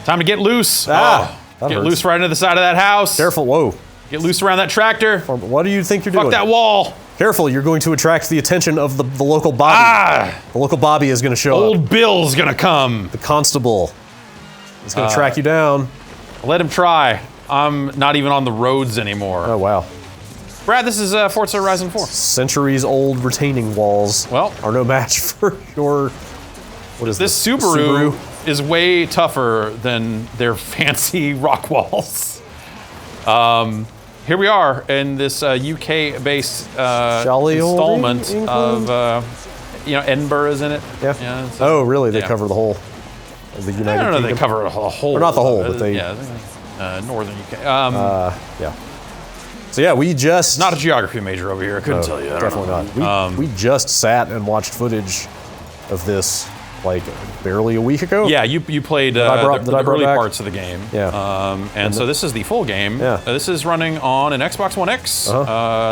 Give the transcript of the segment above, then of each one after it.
Time to get loose. Get loose right into the side of that house. Careful, whoa. Get loose around that tractor. What do you think you're doing? Fuck that wall. Careful, you're going to attract the attention of the local Bobby. The local Bobby is going to show up. Old Bill's gonna come. The constable is going to track you down. Let him try. I'm not even on the roads anymore. Oh, wow. Brad, this is Forza Horizon 4. Centuries-old retaining walls are no match for your... What is this? This Subaru is way tougher than their fancy rock walls. Here we are in this UK-based installment of, Edinburgh is in it. Yeah. So, really? They cover the whole of the United Kingdom? I don't know. They cover a whole. Or not the whole, but they. Yeah, northern UK. Yeah. So yeah, we just. Not a geography major over here. I couldn't tell you. Definitely not. We just sat and watched footage of this like barely a week ago. Yeah, you played the early parts of the game. Yeah. And so this is the full game. Yeah. This is running on an Xbox One X,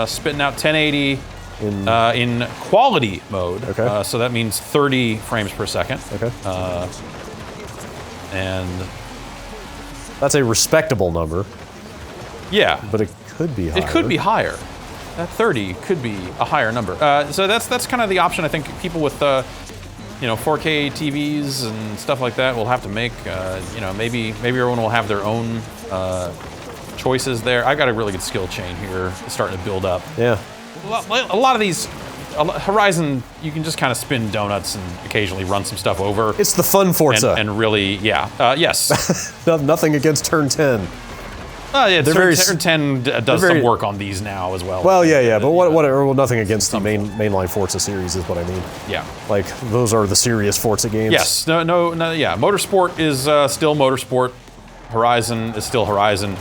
spitting out 1080 in quality mode. Okay. So that means 30 frames per second. Okay. And that's a respectable number. Yeah. But it could be higher. It could be higher. That 30 could be a higher number. So that's kind of the option I think people with 4K TVs and stuff like that will have to make. Maybe everyone will have their own choices there. I've got a really good skill chain here, starting to build up. Yeah. A lot of these Horizon, you can just kind of spin donuts and occasionally run some stuff over. It's the fun Forza. And really, yes. Nothing against Turn 10. Turn 10 does some work on these now as well. Well, yeah, but whatever. Nothing against the mainline Forza series is what I mean. Yeah. Like, those are the serious Forza games. Yes, no, yeah. Motorsport is still Motorsport. Horizon is still Horizon.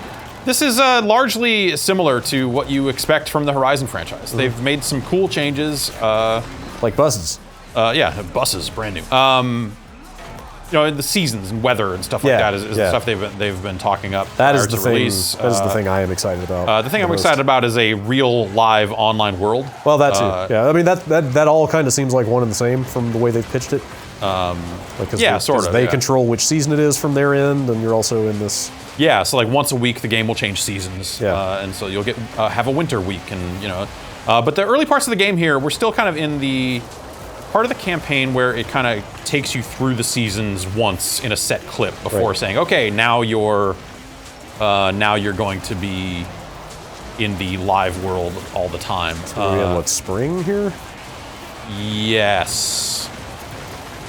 This is largely similar to what you expect from the Horizon franchise. Mm-hmm. They've made some cool changes. Like buses. Buses, brand new. The seasons and weather and stuff like that is the stuff they've been talking up. That is the thing. Release. That is the thing I am excited about. The thing I'm excited about is a real live online world. Well, that too. Yeah, I mean that all kind of seems like one and the same from the way they've pitched it. Sort of. They control which season it is from their end, and you're also in this. Yeah, so like once a week the game will change seasons. Yeah. And so you'll get have a winter week, and but the early parts of the game here, we're still kind of in the part of the campaign where it kind of takes you through the seasons once in a set clip before saying, okay, now you're going to be in the live world all the time. So we're in spring here? Yes.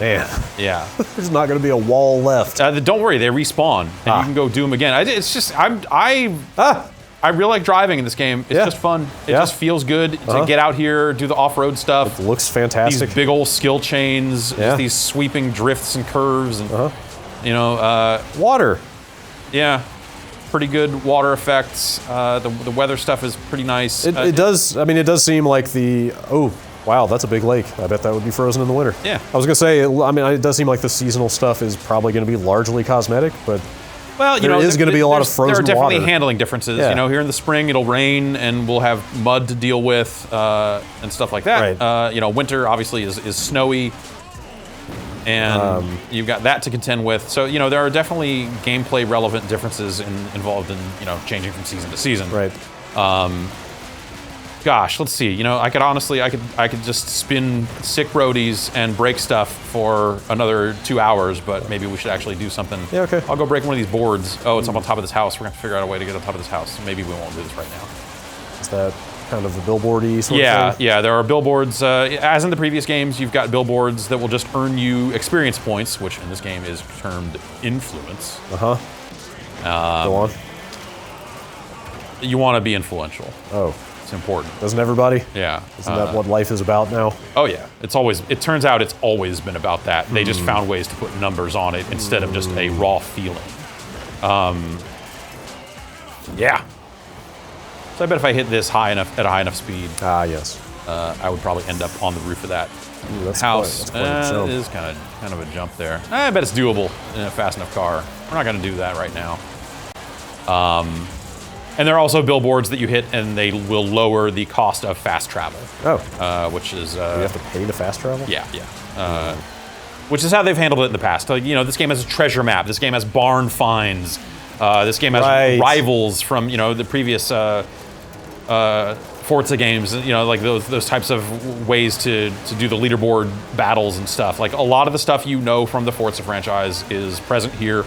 Man. Yeah. There's not going to be a wall left. Don't worry, they respawn, and you can go do them again. It's just I really like driving in this game. It's just fun. It just feels good to get out here, do the off-road stuff. It looks fantastic. These big old skill chains, just these sweeping drifts and curves, and water. Yeah, pretty good water effects. The weather stuff is pretty nice. It does. I mean, it does seem like wow, that's a big lake. I bet that would be frozen in the winter. Yeah. I was gonna say. I mean, it does seem like the seasonal stuff is probably going to be largely cosmetic, but. Well, there is going to be a lot of frozen water. There are definitely handling differences. Yeah. Here in the spring it'll rain and we'll have mud to deal with and stuff like that. Right. Winter obviously is snowy, and you've got that to contend with. So there are definitely gameplay relevant differences involved in changing from season to season. Right. Gosh, let's see. I could just spin sick roadies and break stuff for another 2 hours, but maybe we should actually do something. Yeah, okay. I'll go break one of these boards. Oh, it's up on top of this house. We're gonna have to figure out a way to get on top of this house. Maybe we won't do this right now. Is that kind of the billboardy sort of thing? Yeah. There are billboards. As in the previous games, you've got billboards that will just earn you experience points, which in this game is termed influence. Go on. You want to be influential. Oh. It's important. Doesn't everybody? Yeah. Isn't that what life is about now? Oh yeah. It turns out it's always been about that. They just found ways to put numbers on it instead of just a raw feeling. Yeah. So I bet if I hit this at a high enough speed, yes, I would probably end up on the roof of that that's house. Quite a jump. It is kind of a jump there. I bet it's doable in a fast enough car. We're not going to do that right now. And there are also billboards that you hit, and they will lower the cost of fast travel. Oh. Which is... you have to pay to fast travel? Yeah. which is how they've handled it in the past. This game has a treasure map. This game has barn finds. This game has rivals from the previous Forza games. Like those types of ways to do the leaderboard battles and stuff. Like a lot of the stuff from the Forza franchise is present here.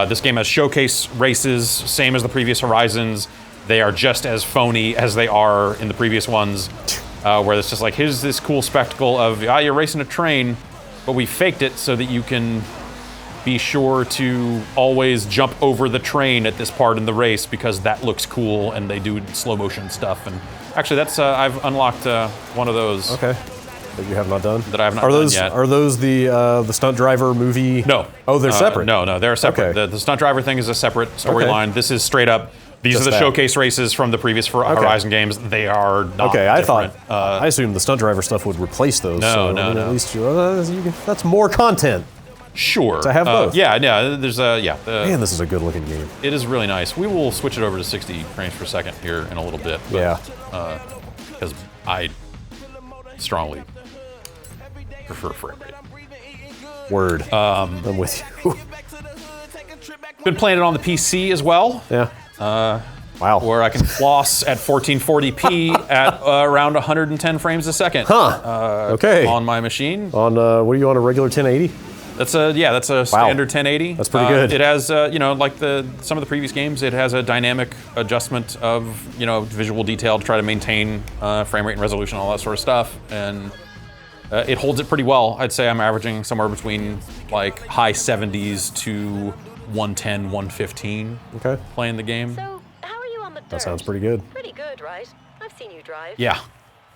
This game has showcase races, same as the previous Horizons. They are just as phony as they are in the previous ones, where it's just like, here's this cool spectacle of, you're racing a train, but we faked it so that you can be sure to always jump over the train at this part in the race because that looks cool, and they do slow motion stuff. And actually, that's I've unlocked one of those. Okay. That you have not done? That I have not done yet. Are those the stunt driver movie? No. Oh, they're separate? No, they're separate. Okay. The stunt driver thing is a separate storyline. Okay. This is straight up, these are the showcase races from the previous Horizon games. They are not different. I assumed the stunt driver stuff would replace those. No. At least that's more content. Sure. To have both. There's Man, this is a good looking game. It is really nice. We will switch it over to 60 frames per second here in a little bit. But, because I strongly prefer frame rate. Word. I'm with you. Been playing it on the PC as well. Yeah. Wow. Where I can floss at 1440p at around 110 frames a second. Okay. On my machine. On what are you on, a regular 1080? That's a standard 1080. That's pretty good. It has like some of the previous games, it has a dynamic adjustment of visual detail to try to maintain frame rate and resolution, all that sort of stuff, and it holds it pretty well. I'd say I'm averaging somewhere between like high 70s to 110, 115. Okay. Playing the game. So how are you on the dirt? That sounds pretty good. Pretty good, right? I've seen you drive. Yeah.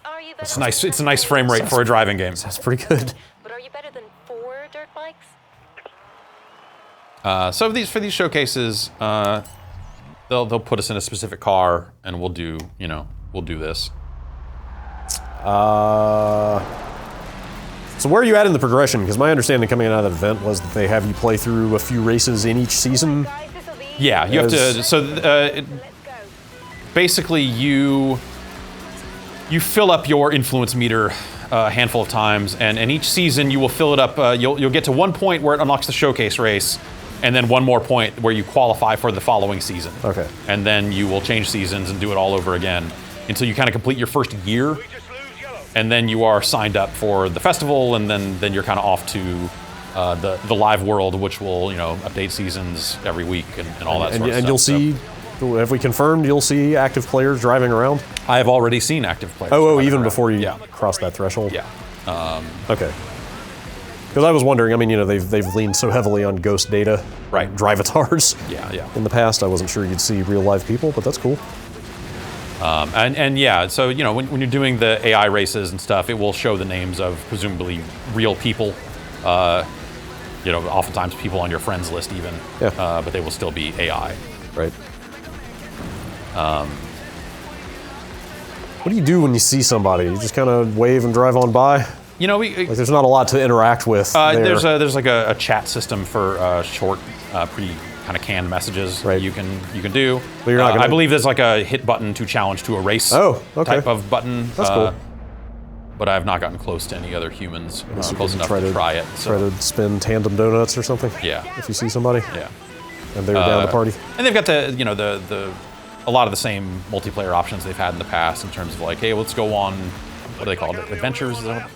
Are you better? It's nice. It's a nice frame rate for a driving game. Sounds pretty good. But are you better than 4 dirt bikes? So for these showcases, they'll put us in a specific car, and we'll do this. So where are you at in the progression? Because my understanding coming out of that event was that they have you play through a few races in each season. Yeah, you have to. So basically, you fill up your influence meter a handful of times, and each season you will fill it up. You'll get to one point where it unlocks the showcase race, and then one more point where you qualify for the following season. Okay. And then you will change seasons and do it all over again until you kind of complete your first year, and then you are signed up for the festival, and then you're kind of off to the live world, which will update seasons every week and all that sort of stuff. And you'll see. Have we confirmed you'll see active players driving around? I have already seen active players. Even before you cross that threshold? Yeah. Okay. Because I was wondering, they've leaned so heavily on ghost data, right? Drivatars. Yeah. In the past, I wasn't sure you'd see real live people, but that's cool. So when you're doing the AI races and stuff, it will show the names of presumably real people. Oftentimes people on your friends list even. Yeah. But they will still be AI. Right. What do you do when you see somebody? You just kind of wave and drive on by? There's not a lot to interact with. There's like a chat system for short, pretty kind of canned messages that you can do. But you're not gonna... I believe there's like a hit button to challenge to a race. Type of button. That's cool. But I have not gotten close to any other humans close enough to try it. Try to spin tandem donuts or something. Yeah. If you see somebody. Yeah. And they're down the party. And they've got a lot of the same multiplayer options they've had in the past in terms of like, hey, let's go on, what do they call it? Adventures? Is that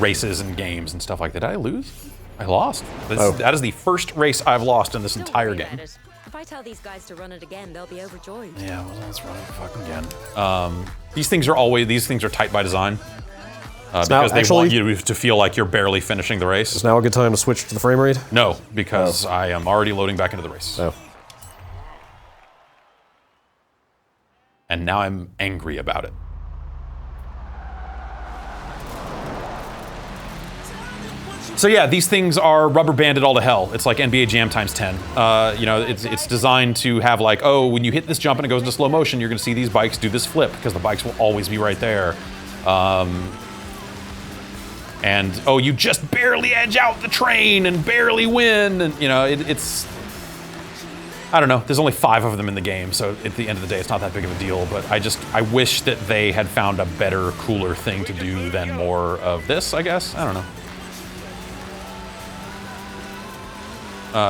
races and games and stuff like that. Did I lose? I lost. That is the first race I've lost in this entire game. If I tell these guys to run it again, they'll be overjoyed. Yeah, well, let's run it fucking again. These things are tight by design. Because they want you to feel like you're barely finishing the race. Is now a good time to switch to the frame rate? No, because I am already loading back into the race. Oh. And now I'm angry about it. So yeah, these things are rubber banded all to hell. It's like NBA Jam times 10. It's designed to have like, when you hit this jump and it goes into slow motion, you're gonna see these bikes do this flip because the bikes will always be right there. And you just barely edge out the train and barely win, and it's. I don't know. There's only 5 of them in the game, so at the end of the day, it's not that big of a deal. But I wish that they had found a better, cooler thing to do than more of this, I guess. I don't know.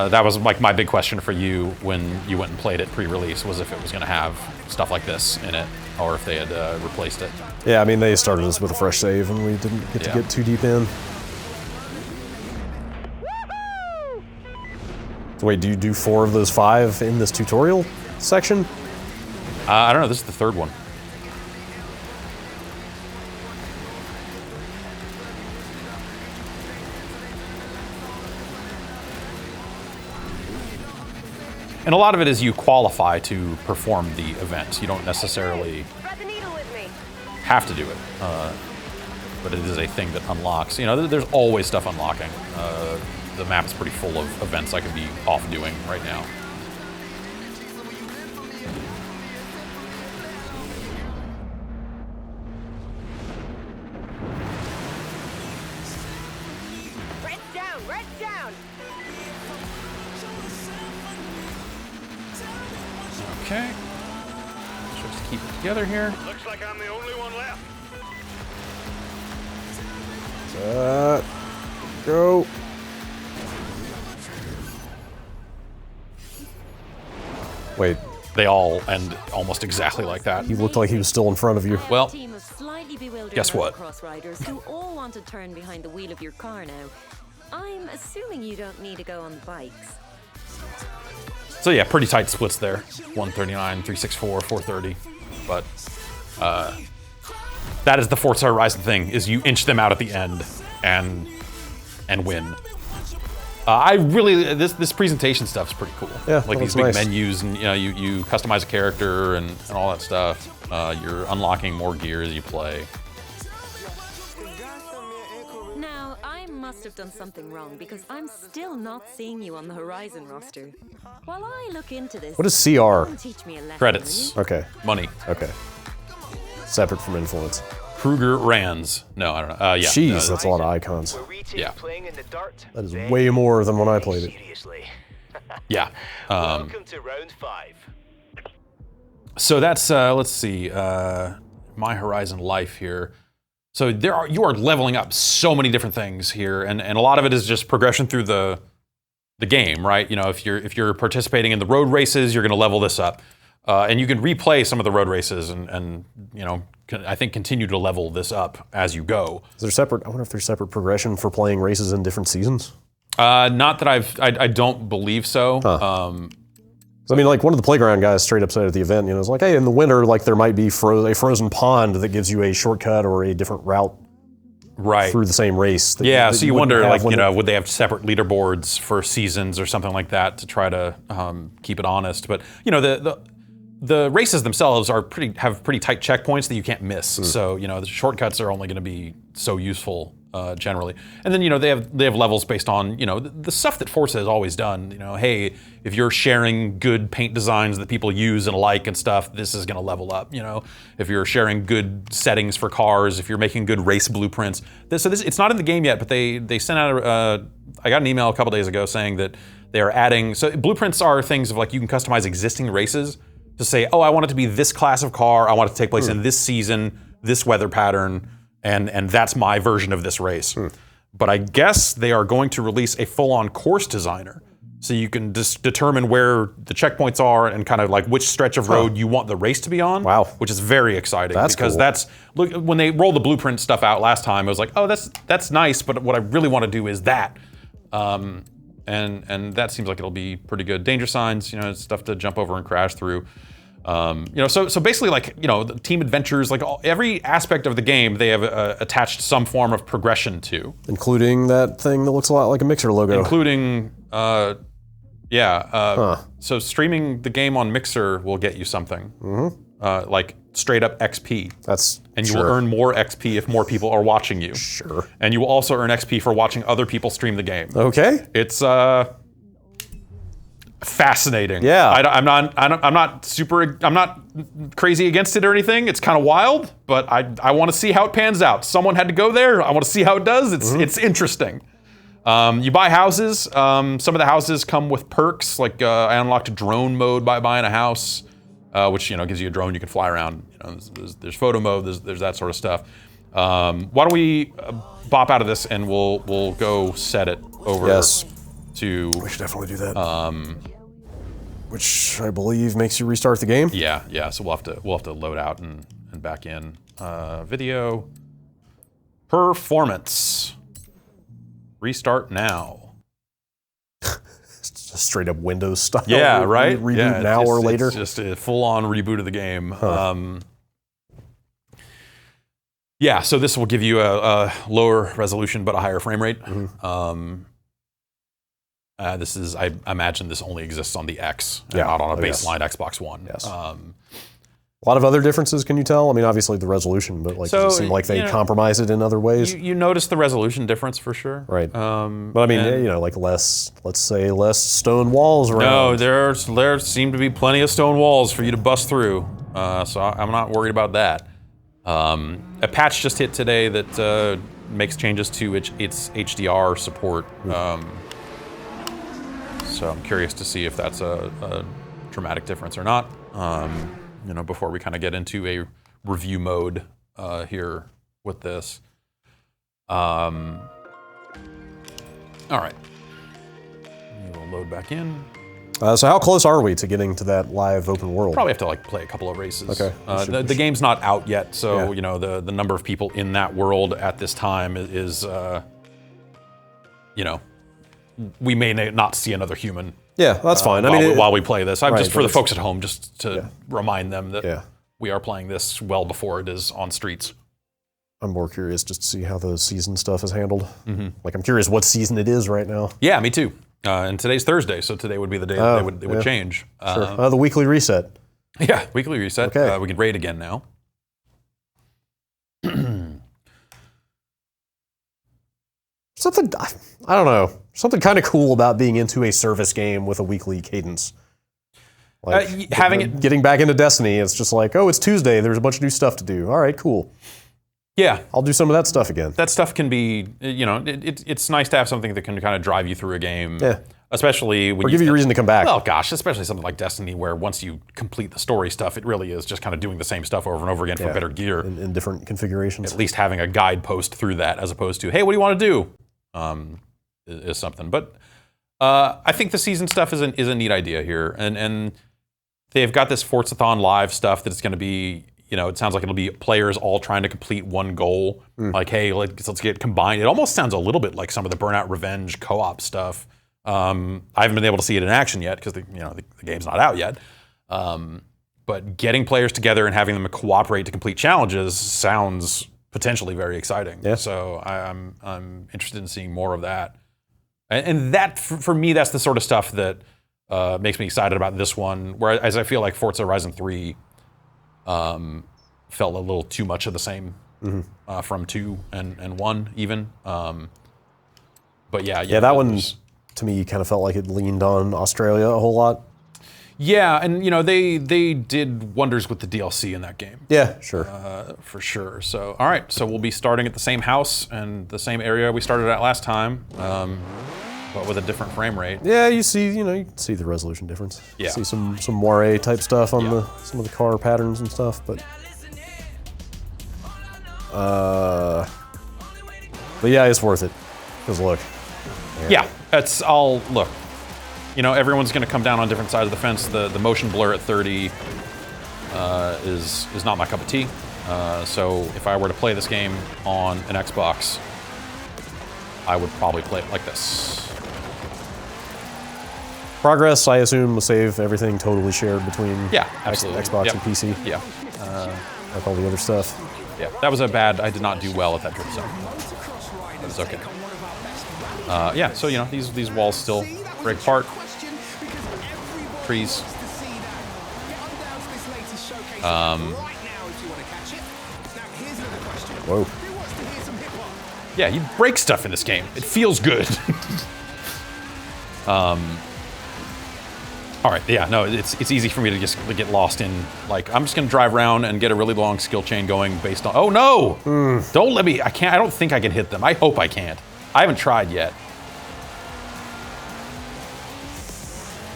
That was like my big question for you when you went and played it pre-release, was if it was going to have stuff like this in it, or if they had replaced it. Yeah, I mean, they started us with a fresh save, and we didn't get to get too deep in. So wait, do you do 4 of those 5 in this tutorial section? I don't know. This is the 3rd one. And a lot of it is you qualify to perform the event. You don't necessarily have to do it, but it is a thing that unlocks. You know, there's always stuff unlocking. The map is pretty full of events I could be off doing right now. Red down! Okay. Just keep it together here. Looks like I'm the only one left. Go. Wait. They all end almost exactly like that. He looked like he was still in front of you. Well, Team of slightly bewildered guess what? motocross riders who all want to turn behind the wheel of your car now. I'm assuming you don't need to go on the bikes. So yeah, pretty tight splits there. 139, 364, 430. But that is the Forza Horizon thing, is you inch them out at the end and win. I really, this presentation stuff's pretty cool. Yeah, like these big menus, and you customize a character and all that stuff. You're unlocking more gear as you play. Now, I must have done something wrong because I'm still not seeing you on the Horizon roster. While I look into this, What is CR? teach me a lesson, Credits. Okay. Money. Okay. Separate from influence. Kruger Rands. No, I don't know. Yeah. Jeez, that's a lot of icons. Yeah. That is way more than when I played it. Yeah. Welcome to round 5. So that's let's see, My Horizon Life here. So you are leveling up so many different things here, and a lot of it is just progression through the game, right? You know, if you're participating in the road races, you're going to level this up, and you can replay some of the road races, and I think continue to level this up as you go. Is there separate? I wonder if there's separate progression for playing races in different seasons. Not that I don't believe so. Huh. I mean, like one of the playground guys straight up said at the event, it's like, hey, in the winter, like there might be a frozen pond that gives you a shortcut or a different route through the same race. Yeah, so you wonder, like, would they have separate leaderboards for seasons or something like that to try to keep it honest? But the races themselves have pretty tight checkpoints that you can't miss. So the shortcuts are only going to be so useful. Generally, and then they have levels based on the stuff that Forza has always done. Hey, if you're sharing good paint designs that people use and like and stuff, this is going to level up. If you're sharing good settings for cars, if you're making good race blueprints, it's not in the game yet, but they sent out. I got an email a couple days ago saying that they are adding. So blueprints are things of like you can customize existing races to say, oh, I want it to be this class of car, I want it to take place in this season, this weather pattern. And that's my version of this race. But I guess they are going to release a full-on course designer. So you can just determine where the checkpoints are and kind of like which stretch of road you want the race to be on. Wow. Which is very exciting. That's because cool. look, when they rolled the blueprint stuff out last time, I was like, oh, that's nice, but what I really want to do is that. And that seems like it'll be pretty good. Danger signs, stuff to jump over and crash through. So basically, like, the team adventures, like every aspect of the game, they have attached some form of progression to, including that thing that looks a lot like a Mixer logo. Including, So streaming the game on Mixer will get you something, like straight up XP. And you will earn more XP if more people are watching you. Sure. And you will also earn XP for watching other people stream the game. Okay. It's fascinating. Yeah. I'm not crazy against it or anything. It's kind of wild, but I want to see how it pans out. Someone had to go there. I want to see how it does. It's interesting. You buy houses. Some of the houses come with perks, like I unlocked drone mode by buying a house, which gives you a drone you can fly around. There's photo mode. There's that sort of stuff. Why don't we bop out of this and we'll go set it over to. We should definitely do that. Which I believe makes you restart the game. Yeah. So we'll have to load out and back in. Video performance. Restart now. Just straight up Windows style. Yeah, right. Reboot now or later. It's just a full-on reboot of the game. Huh. Yeah, so this will give you a lower resolution but a higher frame rate. This is, I imagine, this only exists on the X, and not on a baseline Xbox One. Yes. A lot of other differences, can you tell? I mean, obviously the resolution, but does it seem like they compromise it in other ways? You notice the resolution difference for sure. Right. But I mean, less stone walls around. No, there seem to be plenty of stone walls for you to bust through. So I'm not worried about that. A patch just hit today that makes changes to its HDR support. So I'm curious to see if that's a dramatic difference or not. Before we kind of get into a review mode here with this. All right. We'll load back in. So how close are we to getting to that live open world? Probably have to play a couple of races. Okay. The game's not out yet, so the number of people in that world at this time is we may not see another human. Yeah, that's fine. While we play this, just for the folks at home, just to remind them that we are playing this well before it is on streets. I'm more curious just to see how the season stuff is handled. I'm curious what season it is right now. Yeah, me too. And today's Thursday, so today would be the day that it would change. Sure. The weekly reset. Yeah, weekly reset. Okay. We can raid again now. Something, I don't know, something kind of cool about being into a service game with a weekly cadence. Getting back into Destiny, it's just like, oh, it's Tuesday, there's a bunch of new stuff to do. All right, cool. Yeah. I'll do some of that stuff again. That stuff can be, it's nice to have something that can kind of drive you through a game. Yeah. Especially when give you a reason to come back. Well, gosh, especially something like Destiny, where once you complete the story stuff, it really is just kind of doing the same stuff over and over again for better gear. In different configurations. At least having a guidepost through that as opposed to, hey, what do you want to do? Is something. But I think the season stuff is a neat idea here. And they've got this Forzathon Live stuff that it's going to be, it sounds like it'll be players all trying to complete one goal. Like, hey, let's get combined. It almost sounds a little bit like some of the Burnout Revenge co-op stuff. I haven't been able to see it in action yet because the game's not out yet. But getting players together and having them cooperate to complete challenges sounds potentially very exciting. Yeah. So I'm interested in seeing more of that. And that, for me, that's the sort of stuff that makes me excited about this one. Whereas I feel like Forza Horizon 3 felt a little too much of the same from 2 and 1 even. But yeah, that one to me kind of felt like it leaned on Australia a whole lot. Yeah, and they did wonders with the DLC in that game. Yeah, sure. For sure. So, all right, so we'll be starting at the same house and the same area we started at last time, but with a different frame rate. Yeah, you can see the resolution difference. Yeah. See some moire type stuff on some of the car patterns and stuff, but yeah, it's worth it. Because look. Yeah, look. Everyone's going to come down on different sides of the fence. The motion blur at 30 is not my cup of tea. So if I were to play this game on an Xbox, I would probably play it like this. Progress, I assume, will save everything totally shared between absolutely. Xbox and PC. Yeah. Like all the other stuff. Yeah, that was I did not do well at that drift zone. But it's okay. So these walls still break apart. Trees. Whoa. Yeah, you break stuff in this game. It feels good. All right, yeah, no, it's easy for me to just get lost in, I'm just gonna drive around and get a really long skill chain going based on, oh no! Don't let me, I don't think I can hit them. I hope I can't. I haven't tried yet.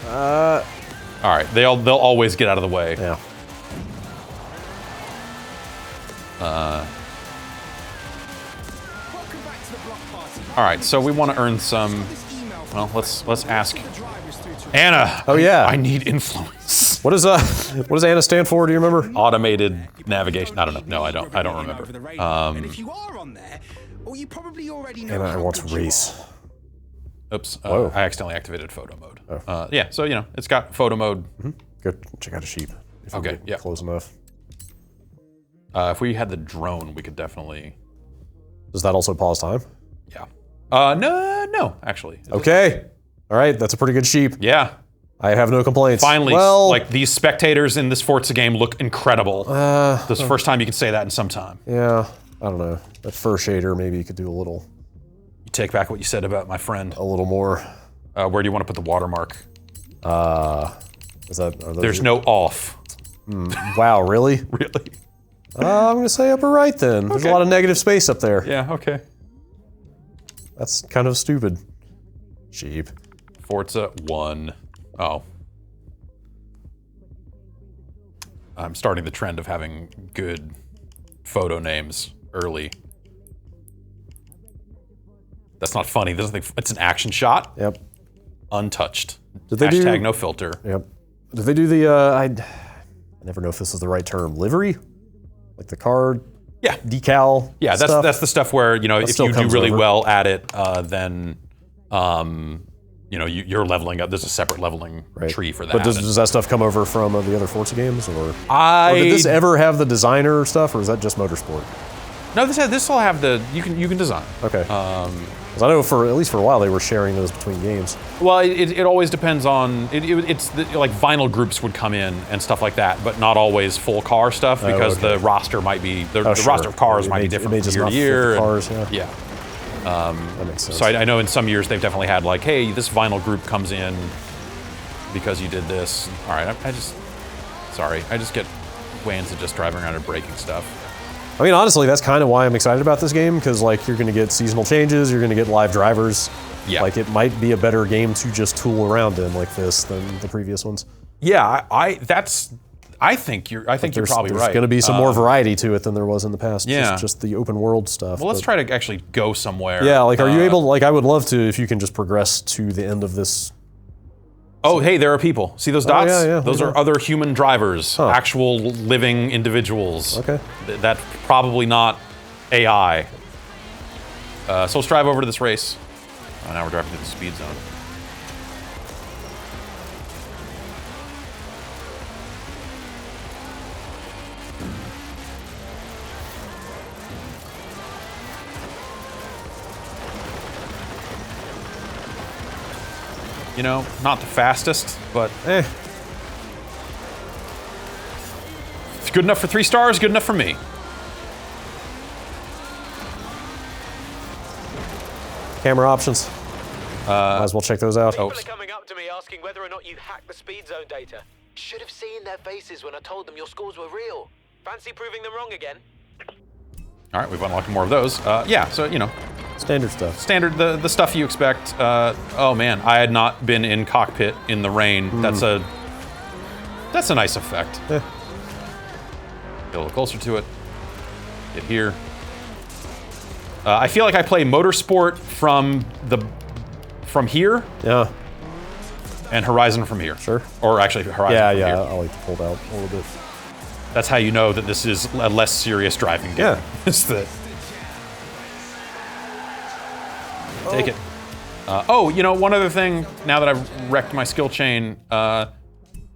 All right, they'll always get out of the way. Yeah. All right, so we want to earn some. Well, let's ask Anna. Oh yeah. I need influence. What does Anna stand for? Do you remember? Automated navigation. I don't know. No, I don't remember. And if you are on there, well, you probably already know. Anna how wants good you race. Oops. Whoa. I accidentally activated photo mode. Oh. Yeah. So it's got photo mode. Go check out a sheep. If we Okay, get yeah. Close enough. If we had the drone, we could definitely. Does that also pause time? Yeah. No, actually. Okay. All right, that's a pretty good sheep. Yeah. I have no complaints. Finally, well, like these spectators in this Forza game look incredible. This is the first time you can say that in some time. yeah, I don't know. That fur shader, maybe you could do a little You take back what you said about my friend. more. Where do you want to put the watermark? Is that? Are those There's no off. Wow, really? Really? I'm gonna say upper right then. There's a lot of negative space up there. Yeah. Okay. That's kind of stupid. Sheep. Forza 1. Oh. I'm starting the trend of having good photo names early. That's not funny. This is it's an action shot. Yep. Untouched. Did they Hashtag do- no filter. Yep. Did they do the? I never know if this is the right term. Livery, like the car Yeah. decal. Yeah, stuff? that's the stuff where, if still you do comes really over. well at it, then you're leveling up. There's a separate leveling Right. tree for that. But does that stuff come over from the other Forza games, or I did this ever have the designer stuff, or is that just motorsport? No, this will have the you can design. Okay. 'Cause I know at least for a while they were sharing those between games. Well, it always depends on it's like vinyl groups would come in and stuff like that, but not always full car stuff because okay. the roster might be the Sure. roster of cars It might may- be it different may from just year not to fit the year. cars, yeah. That makes sense. So I know in some years they've definitely had like, hey, this vinyl group comes in because you did this. All right, I just get way into just driving around and breaking stuff. I mean, honestly, that's kind of why I'm excited about this game, because like you're going to get seasonal changes, you're going to get live drivers. Yeah. Like it might be a better game to just tool around in like this than the previous ones. Yeah, I think you're probably There's right. going to be some more variety to it than there was in the past. Yeah. Just the open world stuff. Well, let's but- try to actually go somewhere. Yeah, like, are you able? Like, I would love to if you can just progress to the end of this. Oh, hey, there are people. See those dots? yeah, Those yeah. are other human drivers, actual living individuals. Okay. That's probably not AI. So let's drive over to this race. Oh, now we're driving through the speed zone. Not the fastest, but it's good enough for 3 stars, good enough for me. Camera options. Might as well check those out. Oh, People are coming up to me asking whether or not you hacked the speed zone data. Should have seen their faces when I told them your scores were real. Fancy proving them wrong again? all right, we've unlocked more of those. Yeah, so, Standard stuff. standard, the stuff you expect. Oh man, I had not been in cockpit in the rain. That's a nice effect. Yeah. Get a little closer to it. Get here. I feel like I play motorsport from here Yeah. and Horizon from here. Sure. Or actually Horizon Yeah, from yeah. here. I like to pull out a little bit. That's how you know that this is a less serious driving game. Yeah. It's that. Take it. One other thing, now that I've wrecked my skill chain,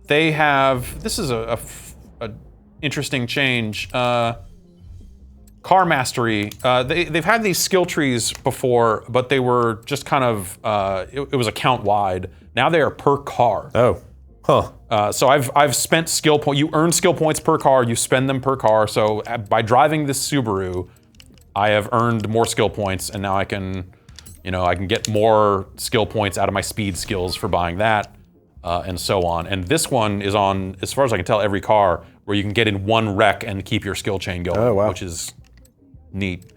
they have, this is a interesting change. Car mastery, they've had these skill trees before, but they were just kind of, it was account wide. Now they are per car. Oh. Huh. So I've spent skill point. You earn skill points per car. You spend them per car. So by driving this Subaru, I have earned more skill points, and now I can get more skill points out of my speed skills for buying that, and so on. And this one is on, as far as I can tell, every car where you can get in one wreck and keep your skill chain going, Oh, wow. which is neat.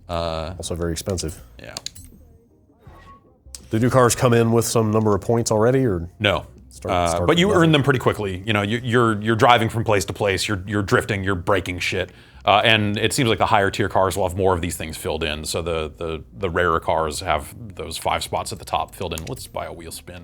Also very expensive. Yeah. Do new cars come in with some number of points already, or? No. But you earn them pretty quickly. You know, you're driving from place to place. You're drifting. You're breaking shit. And it seems like the higher tier cars will have more of these things filled in. So the rarer cars have those 5 spots at the top filled in. Let's buy a wheel spin.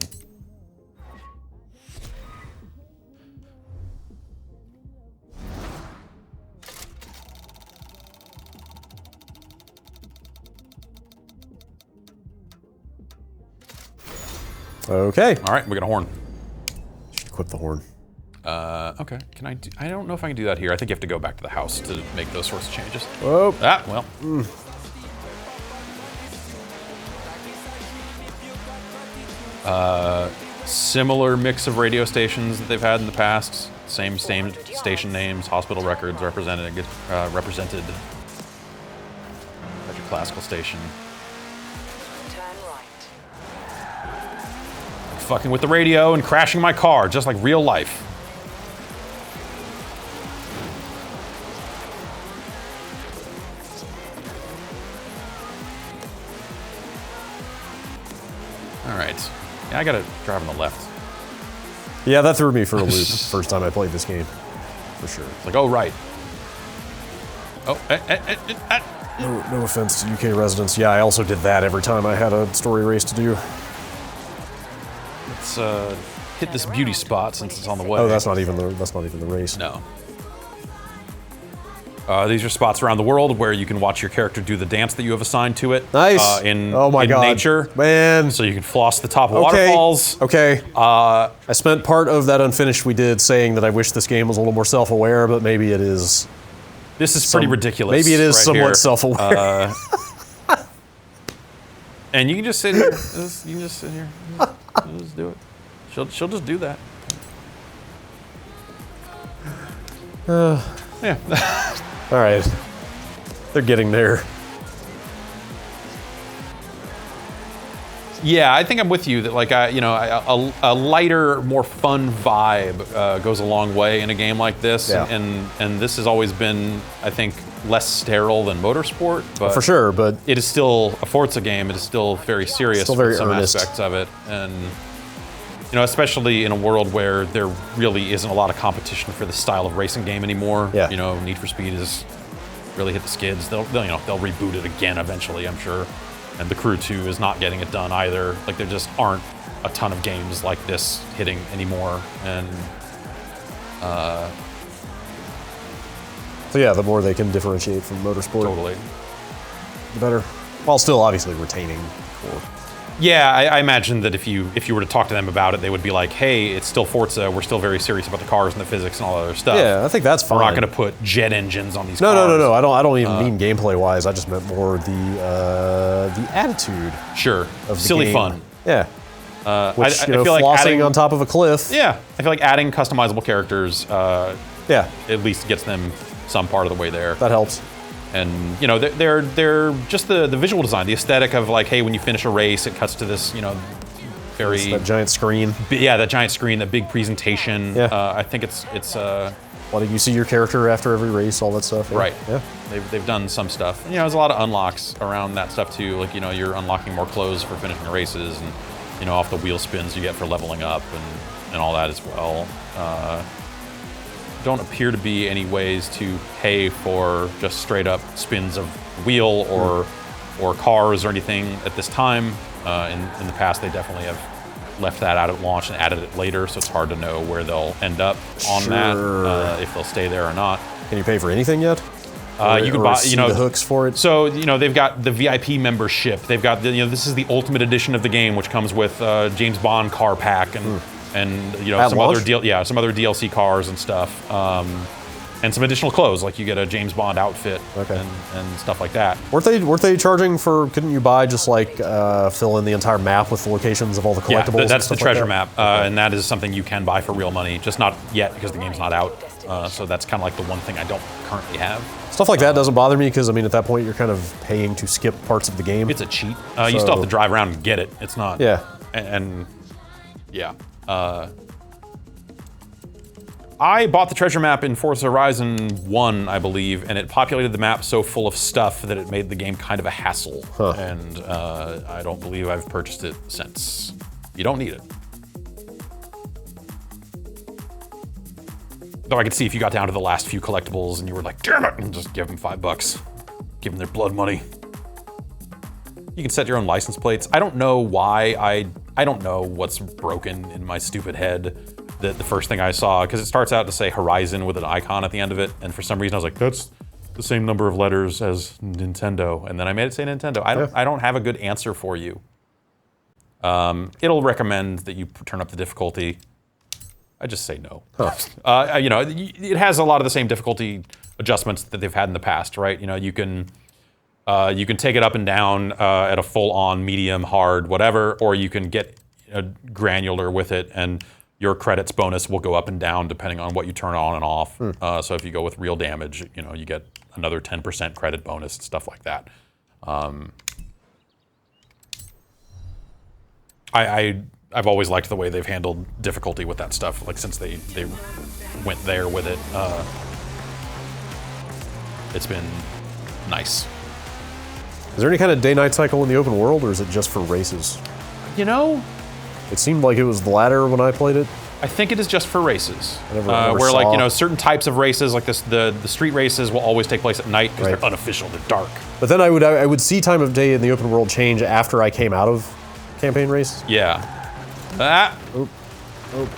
Okay. All right, we got a horn. Should equip the horn. Okay. Can I do? I don't know if I can do that here. I think you have to go back to the house to make those sorts of changes. Oh. Ah, well. Similar mix of radio stations that they've had in the past. Same station names, hospital records represented. Represented. At your classical station. Turn right. Fucking with the radio and crashing my car, just like real life. All right. Yeah, I gotta drive on the left. Yeah, that threw me for a loop first time I played this game, for sure. Like, oh, right. Oh, No offense to UK residents. Yeah, I also did that every time I had a story race to do. Let's hit this beauty spot since it's on the way. Oh, that's not even the race. No. These are spots around the world where you can watch your character do the dance that you have assigned to it. Nice. In God. nature, man. So you can floss the top of waterfalls. Okay. I spent part of that unfinished we did saying that I wish this game was a little more self-aware, but maybe it is. This is pretty ridiculous. Maybe it is right somewhat here. self-aware. And you can just sit here. You can just sit here. Just do it. She'll just do that. Yeah. All right. They're getting there. Yeah, I think I'm with you that like a lighter, more fun vibe goes a long way in a game like this, Yeah. and this has always been, I think, less sterile than Motorsport, but For sure, but it is still a Forza game. It is still very serious Still very with some earnest. aspects of it, and especially in a world where there really isn't a lot of competition for the style of racing game anymore. Yeah. Need for Speed has really hit the skids. They'll reboot it again eventually, I'm sure. And the Crew 2 is not getting it done either. Like, there just aren't a ton of games like this hitting anymore. And so yeah, the more they can differentiate from Motorsport, totally. the better. While still obviously retaining core. Yeah, I imagine that if you were to talk to them about it, they would be like, hey, it's still Forza. We're still very serious about the cars and the physics and all that other stuff. Yeah, I think that's fine. We're not going to put jet engines on these No, cars. no. I don't even mean gameplay wise. I just meant more the attitude. Sure. Of the Silly game. fun. Yeah. Which, I feel like flossing adding, on top of a cliff. Yeah, I feel like adding customizable characters Yeah, at least gets them some part of the way there. that helps. And they're just the visual design, the aesthetic of like, hey, when you finish a race, it cuts to this, very It's that giant screen. yeah, that giant screen, that big presentation. Yeah. I think it's Letting you see your character after every race, all that stuff. Yeah. right. Yeah. They've done some stuff. And, there's a lot of unlocks around that stuff too. Like you're unlocking more clothes for finishing races, and off the wheel spins you get for leveling up and all that as well. Don't appear to be any ways to pay for just straight up spins of wheel or cars or anything at this time. In the past, they definitely have left that out at launch and added it later, so it's hard to know where they'll end up on that, if they'll stay there or not. Can you pay for anything yet? You can buy, the hooks for it. So they've got the VIP membership. They've got this is the ultimate edition of the game, which comes with James Bond car pack and At some launch? some other DLC cars and stuff, and some additional clothes, like you get a James Bond outfit and stuff like that. Weren't they charging for? Couldn't you buy just like fill in the entire map with the locations of all the collectibles? Yeah, that's the and stuff treasure like that? map, and that is something you can buy for real money, just not yet because the game's not out. So that's kind of like the one thing I don't currently have. Stuff like that doesn't bother me because at that point you're kind of paying to skip parts of the game. It's a cheat. You still have to drive around and get it. It's not. Yeah. And yeah. I bought the treasure map in Forza Horizon 1, I believe, and it populated the map so full of stuff that it made the game kind of a hassle. Huh. And I don't believe I've purchased it since. You don't need it. So I could see if you got down to the last few collectibles and you were like, damn it, and just give them $5. Give them their blood money. You can set your own license plates. I don't know why. I don't know what's broken in my stupid head. The first thing I saw, because it starts out to say Horizon with an icon at the end of it, and for some reason I was like, that's the same number of letters as Nintendo, and then I made it say Nintendo. I don't have a good answer for you. It'll recommend that you turn up the difficulty. I just say no. Huh. You know, it has a lot of the same difficulty adjustments that they've had in the past, right? You know, you can take it up and down at a full-on, medium, hard, whatever, or you can get granular with it, and your credits bonus will go up and down depending on what you turn on and off. So if you go with real damage, you know, you get another 10% credit bonus, stuff like that. I've always liked the way they've handled difficulty with that stuff, like since they went there with it. It's been nice. Is there any kind of day-night cycle in the open world, or is it just for races? You know, it seemed like it was the latter when I played it. I think it is just for races. I never where saw. like, you know, certain types of races, like the street races will always take place at night because they're unofficial, they're dark. But then I would see time of day in the open world change after I came out of campaign races. Yeah. Ah. Oh. Oh.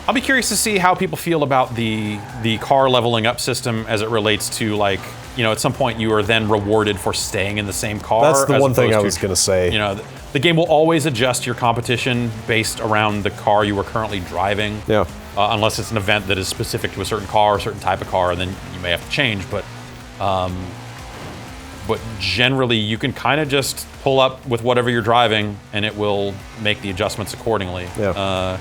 I'll be curious to see how people feel about the car leveling up system as it relates to, like, you know, at some point you are then rewarded for staying in the same car. That's the one thing I was going to say. You know, the game will always adjust your competition based around the car you are currently driving. Yeah. Unless it's an event that is specific to a certain car, a certain type of car, and then you may have to change. But generally, you can kind of just pull up with whatever you're driving, and it will make the adjustments accordingly. Yeah.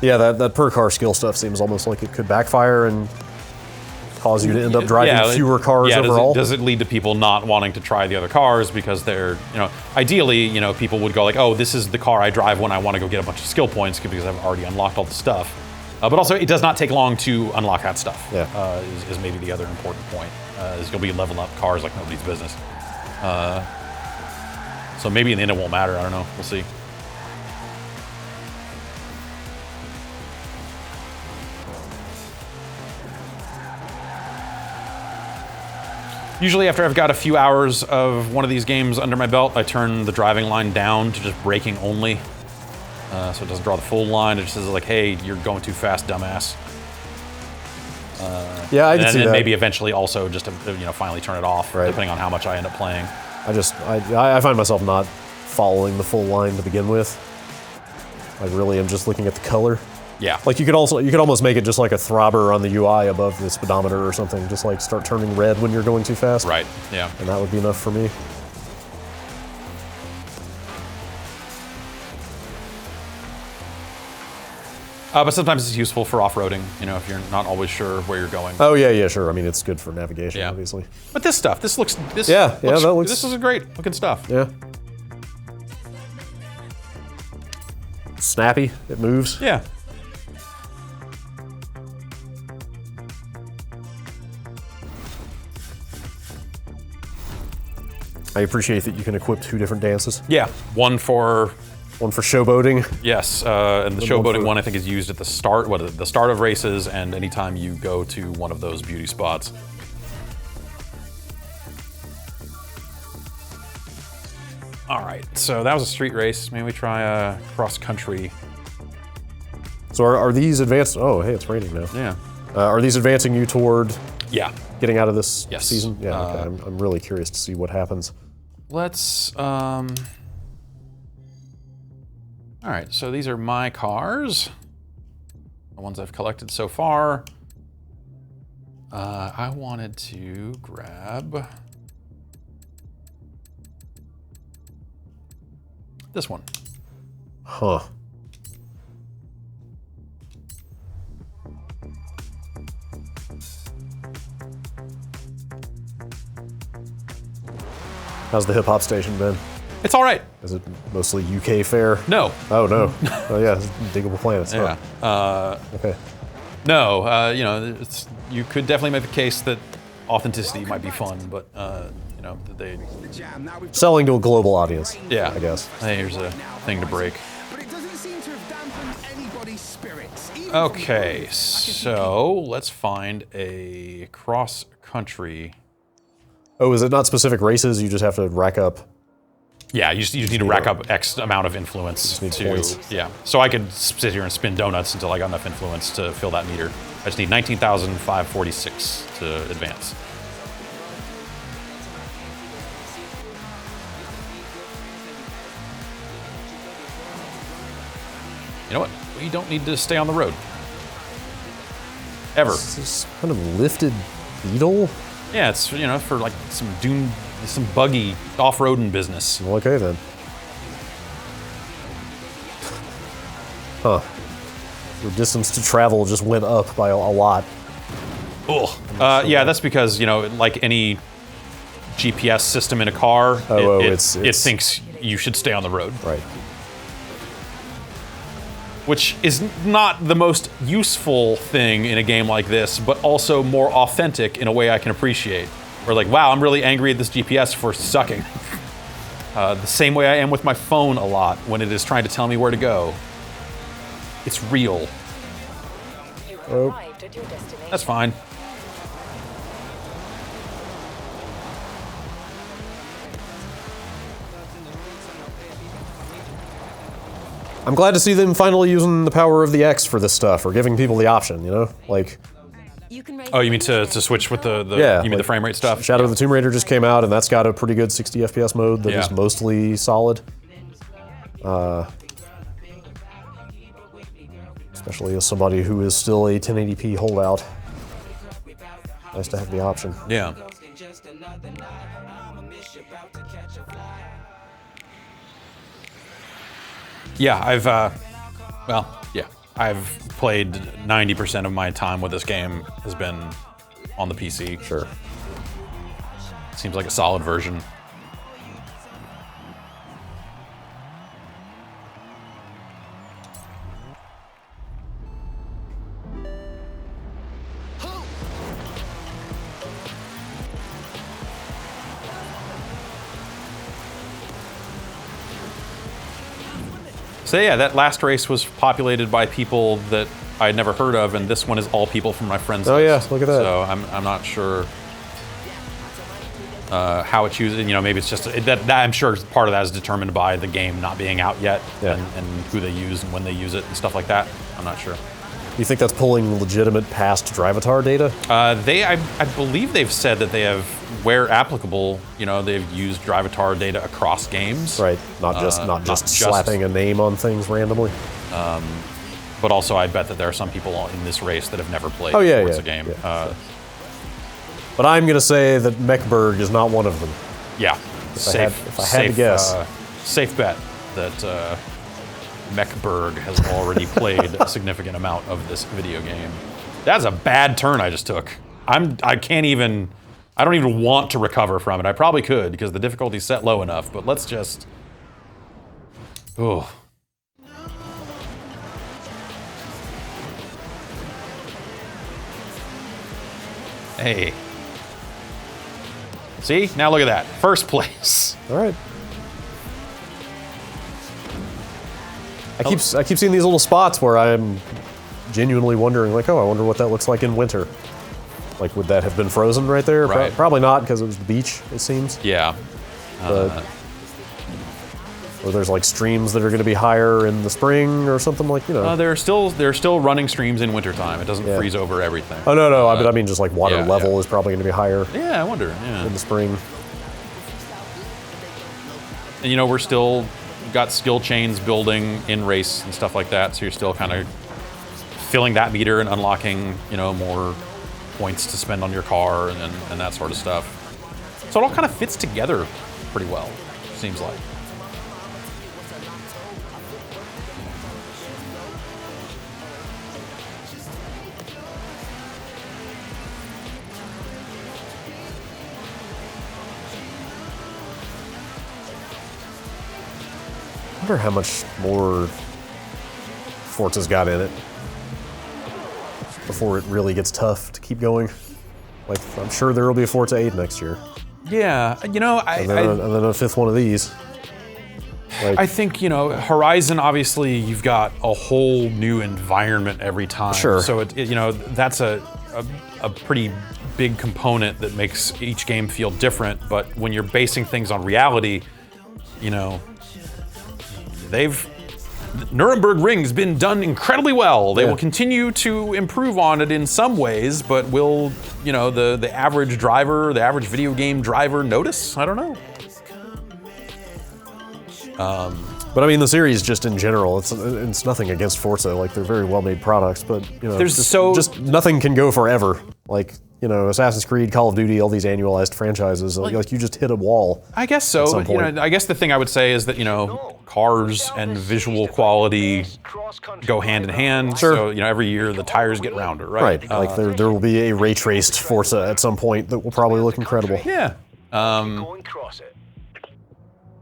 Yeah, that per car skill stuff seems almost like it could backfire and cause you to end up driving fewer cars overall. Does it lead to people not wanting to try the other cars because they're, you know, ideally, you know, people would go like, oh, this is the car I drive when I want to go get a bunch of skill points because I've already unlocked all the stuff. But also, it does not take long to unlock that stuff. Yeah. Is maybe the other important point. Is you'll be leveling up cars like nobody's business. So maybe in the end it won't matter. I don't know. We'll see. Usually after I've got a few hours of one of these games under my belt, I turn the driving line down to just braking only. So it doesn't draw the full line. It just says like, hey, you're going too fast, dumbass. Yeah, I can see that. And then maybe eventually also just to, you know, finally turn it off, depending on how much I end up playing. I find myself not following the full line to begin with. I really am just looking at the color. Yeah. Like you could almost make it just like a throbber on the UI above the speedometer or something. Just like start turning red when you're going too fast. Right. Yeah. And that would be enough for me. But sometimes it's useful for off-roading, you know, if you're not always sure where you're going. Oh yeah, sure. I mean, it's good for navigation, obviously. But this stuff, this is great looking stuff. Yeah. Snappy. It moves. Yeah. I appreciate that you can equip 2 different dances. Yeah, one for showboating. Yes, and the showboating one I think is used at the start of races and anytime you go to one of those beauty spots. All right, so that was a street race. Maybe we try a cross country. So are these advanced? Oh, hey, it's raining now. Yeah. Are these advancing you toward? Yeah. Getting out of this Yes. season? Yeah, okay. I'm really curious to see what happens. Let's, all right, so these are my cars. The ones I've collected so far. I wanted to grab this one. Huh. How's the hip hop station been? It's all right. Is it mostly UK fare? No. Oh no. Oh yeah, it's Diggable Planets. Yeah. Okay. No. You could definitely make the case that authenticity might be fun, but they. Selling to a global audience. Yeah. I guess. Hey, here's a thing to break. But it doesn't seem to have dampened anybody's spirits. Okay, so let's find a cross-country. Oh, is it not specific races? You just have to rack up. Yeah, you just need to rack up X amount of influence need to. points. Yeah, so I could sit here and spin donuts until I got enough influence to fill that meter. I just need 19,546 to advance. You know what? We don't need to stay on the road. Ever. Is this kind of lifted beetle? Yeah, it's for like some buggy off-roading business. Okay then. Huh. Your distance to travel just went up by a lot. Ugh. Yeah, that's because like any GPS system in a car, it thinks you should stay on the road. Right. Which is not the most useful thing in a game like this, but also more authentic in a way I can appreciate. Where like, wow, I'm really angry at this GPS for sucking. The same way I am with my phone a lot when it is trying to tell me where to go. It's real. Arrived at your destination. That's fine. I'm glad to see them finally using the power of the X for this stuff, or giving people the option, Like, Oh, you mean to switch with the yeah, you mean the frame rate stuff? Shadow of the Tomb Raider just came out, and that's got a pretty good 60 FPS mode that is Yeah. mostly solid. Especially as somebody who is still a 1080p holdout. Nice to have the option. Yeah. Yeah, I've played 90% of my time with this game has been on the PC. Sure. Seems like a solid version. So yeah, that last race was populated by people that I had never heard of, and this one is all people from my friends' Oh yeah, list. look at that. So I'm not sure how it chooses. Maybe it's just that I'm sure part of that is determined by the game not being out yet, Yeah. and who they use and when they use it and stuff like that. I'm not sure. You think that's pulling legitimate past Drivatar data? I believe they've said that they have, where applicable, they've used Drivatar data across games. Right. Not just slapping a name on things randomly. But also, I bet that there are some people in this race that have never played Oh, yeah, Forza yeah, game. yeah. But I'm going to say that Mechberg is not one of them. Yeah. If I had to guess. Safe bet that Mechberg has already played a significant amount of this video game. That's a bad turn I just took. I don't even want to recover from it. I probably could because the difficulty's set low enough, but let's just... Oh. Hey. See? Now look at that. First place. All right. I keep seeing these little spots where I'm genuinely wondering, like, oh, I wonder what that looks like in winter. Like, would that have been frozen right there? Right. Probably not, because it was the beach, it seems. Yeah. But, or there's like streams that are going to be higher in the spring or something like, There are still running streams in wintertime. It doesn't freeze over everything. Oh, no. I mean, just like water yeah, level yeah. is probably going to be higher Yeah, I wonder. Yeah. in the spring. And we're still got skill chains building in race and stuff like that, so you're still kind of filling that meter and unlocking, more points to spend on your car and that sort of stuff. So it all kind of fits together pretty well, seems like. wonder how much more Forza's got in it before it really gets tough to keep going. Like, I'm sure there will be a Forza 8 next year. Yeah, you know, And then a fifth one of these. Like, I think, you know, Horizon, obviously, you've got a whole new environment every time. Sure. So, you know, that's a pretty big component that makes each game feel different. But when you're basing things on reality, you know, Nuremberg Ring's been done incredibly well. They will continue to improve on it in some ways, but will, you know, the average driver, the average video game driver notice? I don't know. But I mean, the series just in general, it's nothing against Forza. Like, they're very well-made products, but, you know, just nothing can go forever. Like, you know, Assassin's Creed, Call of Duty, all these annualized franchises, like you just hit a wall. I guess so. But, you know, I guess the thing I would say is that, you know, cars and visual quality go hand in hand. Sure. So, you know, every year the tires get rounder, right? Right. Like, there will be a ray-traced Forza at some point that will probably look incredible. Yeah.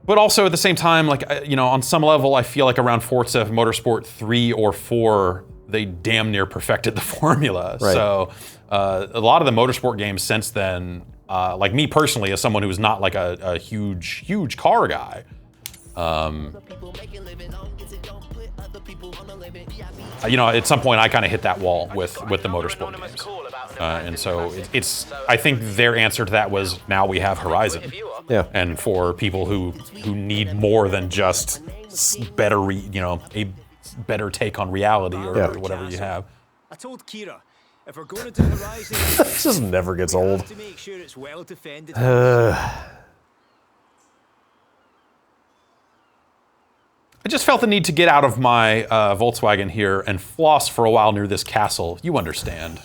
But also at the same time, like, you know, on some level, I feel like around Forza Motorsport 3 or 4, they damn near perfected the formula. Right. So a lot of the motorsport games since then, like me personally, as someone who's not like a huge car guy, you know, at some point I kind of hit that wall with the motorsport games. And so I think their answer to that was, now we have Horizon. Yeah. And for people who need more than just better, you know, a better take on reality or whatever you have. I told Kira, if we're going to do Horizon, It just never gets old. to make sure it's well defended. I just felt the need to get out of my Volkswagen here and floss for a while near this castle. You understand.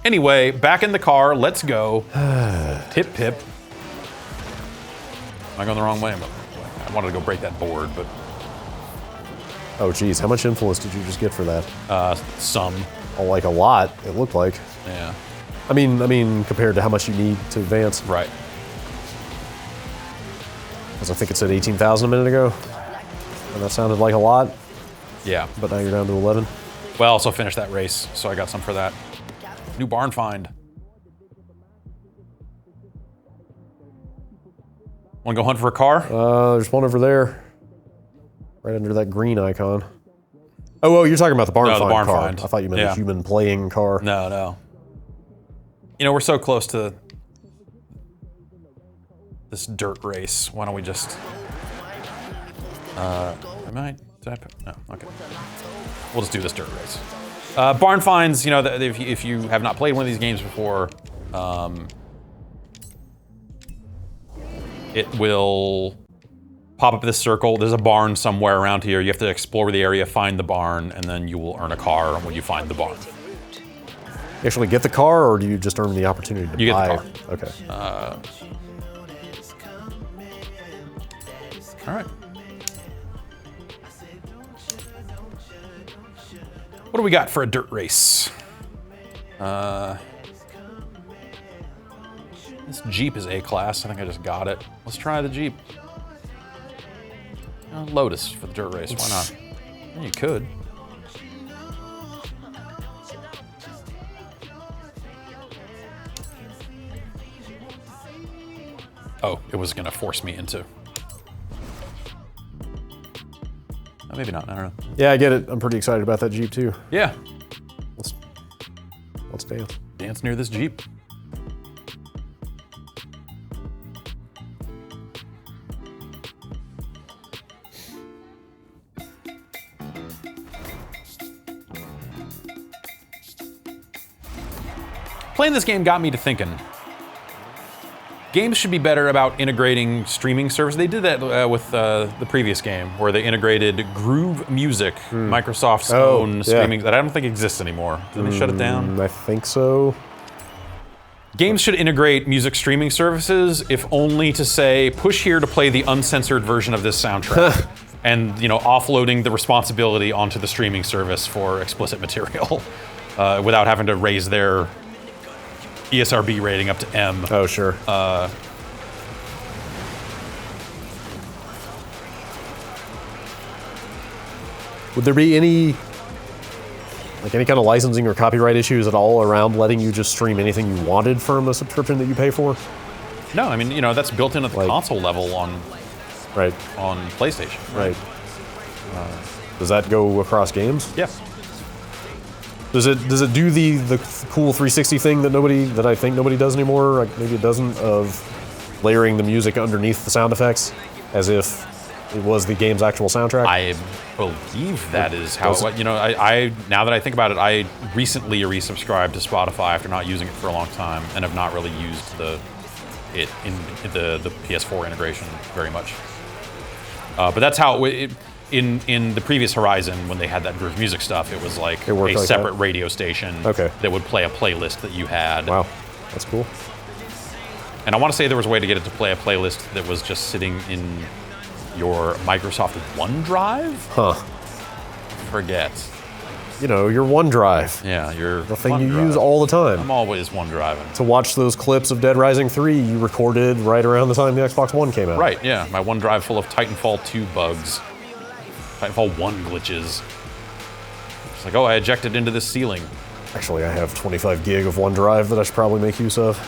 Anyway, back in the car, let's go. Pip pip. Am I going the wrong way? I wanted to go break that board, but... Oh, geez, how much influence did you just get for that? Some. Oh, like a lot, it looked like. Yeah. I mean, compared to how much you need to advance. Right. Because I think it said 18,000 a minute ago. And that sounded like a lot. Yeah. But now you're down to 11. Well, I also finished that race, so I got some for that. New barn find. Want to go hunt for a car? There's one over there. Right under that green icon. Oh, you're talking about the barn find barn car. find. I thought you meant a human playing car. No. You know, we're so close to this dirt race. Why don't we just... No, okay. We'll just do this dirt race. Barn finds, you know, if you have not played one of these games before, it will pop up this circle. There's a barn somewhere around here. You have to explore the area, find the barn, and then you will earn a car when you find the barn. You actually get the car, or do you just earn the opportunity to buy? You get the car. Okay. All right. What do we got for a dirt race? This Jeep is A-class. I think I just got it. Let's try the Jeep. Lotus for the dirt race. Why not? You could. Oh, it was going to force me into... Oh, maybe not. I don't know. Yeah, I get it. I'm pretty excited about that Jeep, too. Yeah. Let's dance. Dance near this Jeep. Playing this game got me to thinking. Games should be better about integrating streaming service. They did that with the previous game, where they integrated Groove Music, Microsoft's own streaming that I don't think exists anymore. Did they shut it down? I think so. Games should integrate music streaming services, if only to say, push here to play the uncensored version of this soundtrack. And, you know, offloading the responsibility onto the streaming service for explicit material without having to raise their ESRB rating up to M. Oh, sure. Would there be any kind of licensing or copyright issues at all around letting you just stream anything you wanted from a subscription that you pay for? No, I mean, you know, that's built in at the console level on PlayStation. Right. Does that go across games? Yeah. Does it do the cool 360 thing that I think nobody does anymore? Like maybe it doesn't, of layering the music underneath the sound effects as if it was the game's actual soundtrack? I believe that is how it, you know, I now that I think about it, I recently resubscribed to Spotify after not using it for a long time and have not really used the PS4 integration very much. But that's how in the previous Horizon, when they had that Groove Music stuff, it was like a separate radio station that would play a playlist that you had. Wow, that's cool. And I want to say there was a way to get it to play a playlist that was just sitting in your Microsoft OneDrive? Huh. Forget. You know, your OneDrive. Yeah, the thing you use all the time. I'm always OneDriving. To watch those clips of Dead Rising 3 you recorded right around the time the Xbox One came out. Right, yeah. My OneDrive full of Titanfall 2 bugs. Titanfall 1 glitches. It's like, oh, I ejected into this ceiling. Actually, I have 25 gig of OneDrive that I should probably make use of.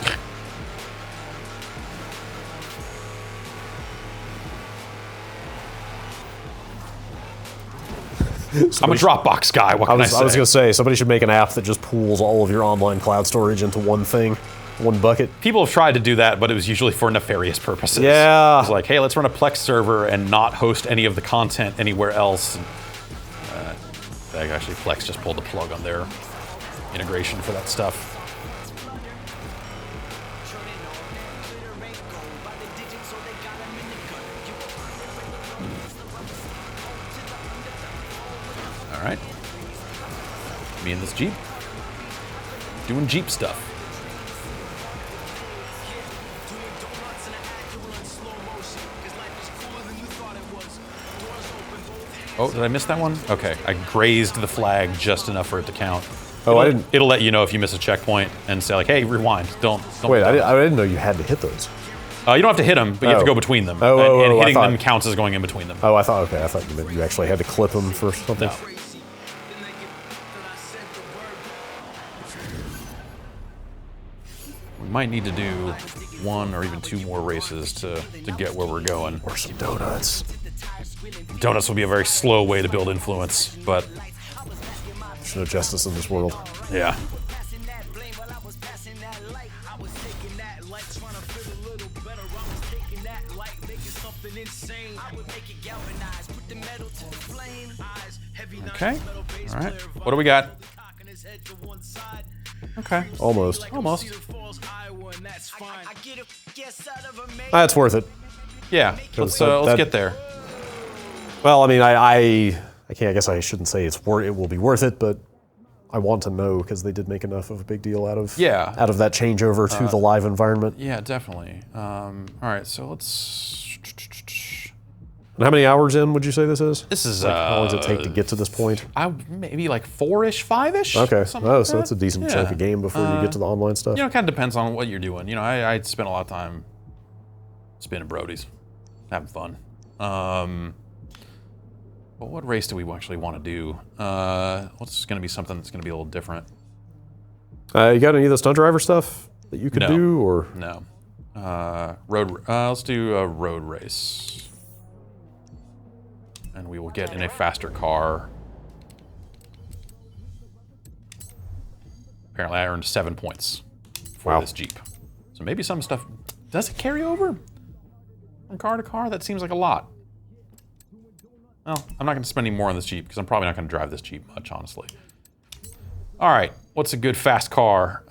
I'm a Dropbox guy. What can I say? I was going to say, somebody should make an app that just pools all of your online cloud storage into one thing, one bucket. People have tried to do that, but it was usually for nefarious purposes. Yeah. It was like, hey, let's run a Plex server and not host any of the content anywhere else. Actually, Plex just pulled the plug on their integration for that stuff. All right. Me and this Jeep. Doing Jeep stuff. Oh, did I miss that one? Okay, I grazed the flag just enough for it to count. Oh, I didn't. It'll let you know if you miss a checkpoint and say like, hey, rewind. Don't Wait, I didn't know you had to hit those. You don't have to hit them, but you have to go between them. And hitting them counts as going in between them. Oh, I thought you meant you actually had to clip them for something. No. We might need to do one or even two more races to get where we're going. Or some donuts. Donuts will be a very slow way to build influence, but... There's no justice in this world. Yeah. Okay. All right. What do we got? Okay. Almost. That's worth it. Yeah. Let's get there. Well, I mean, I guess I shouldn't say it will be worth it, but I want to know because they did make enough of a big deal out of that changeover to the live environment. Yeah, definitely. All right, so let's. And how many hours in would you say this is? This is how long does it take to get to this point? Maybe like 4-ish, 5-ish. Okay. So that's a decent chunk of game before you get to the online stuff. You know, it kind of depends on what you're doing. You know, I spent a lot of time spinning Brodies, having fun. But what race do we actually want to do? What's going to be something that's going to be a little different? You got any of the stunt driver stuff that you could do, or no? Let's do a road race. And we will get in a faster car. Apparently I earned 7 points for this Jeep. So maybe some stuff, does it carry over from car to car? That seems like a lot. Well, I'm not going to spend any more on this Jeep because I'm probably not going to drive this Jeep much, honestly. All right, what's a good fast car?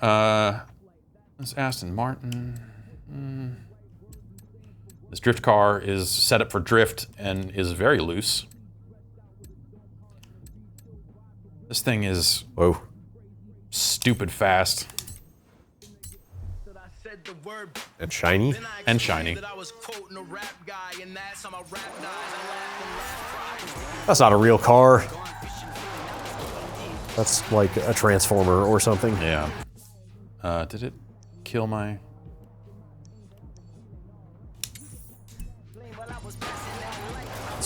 This Aston Martin. This drift car is set up for drift and is very loose. This thing is stupid fast. And shiny. And shiny. That's not a real car. That's like a transformer or something. Yeah. Did it kill my...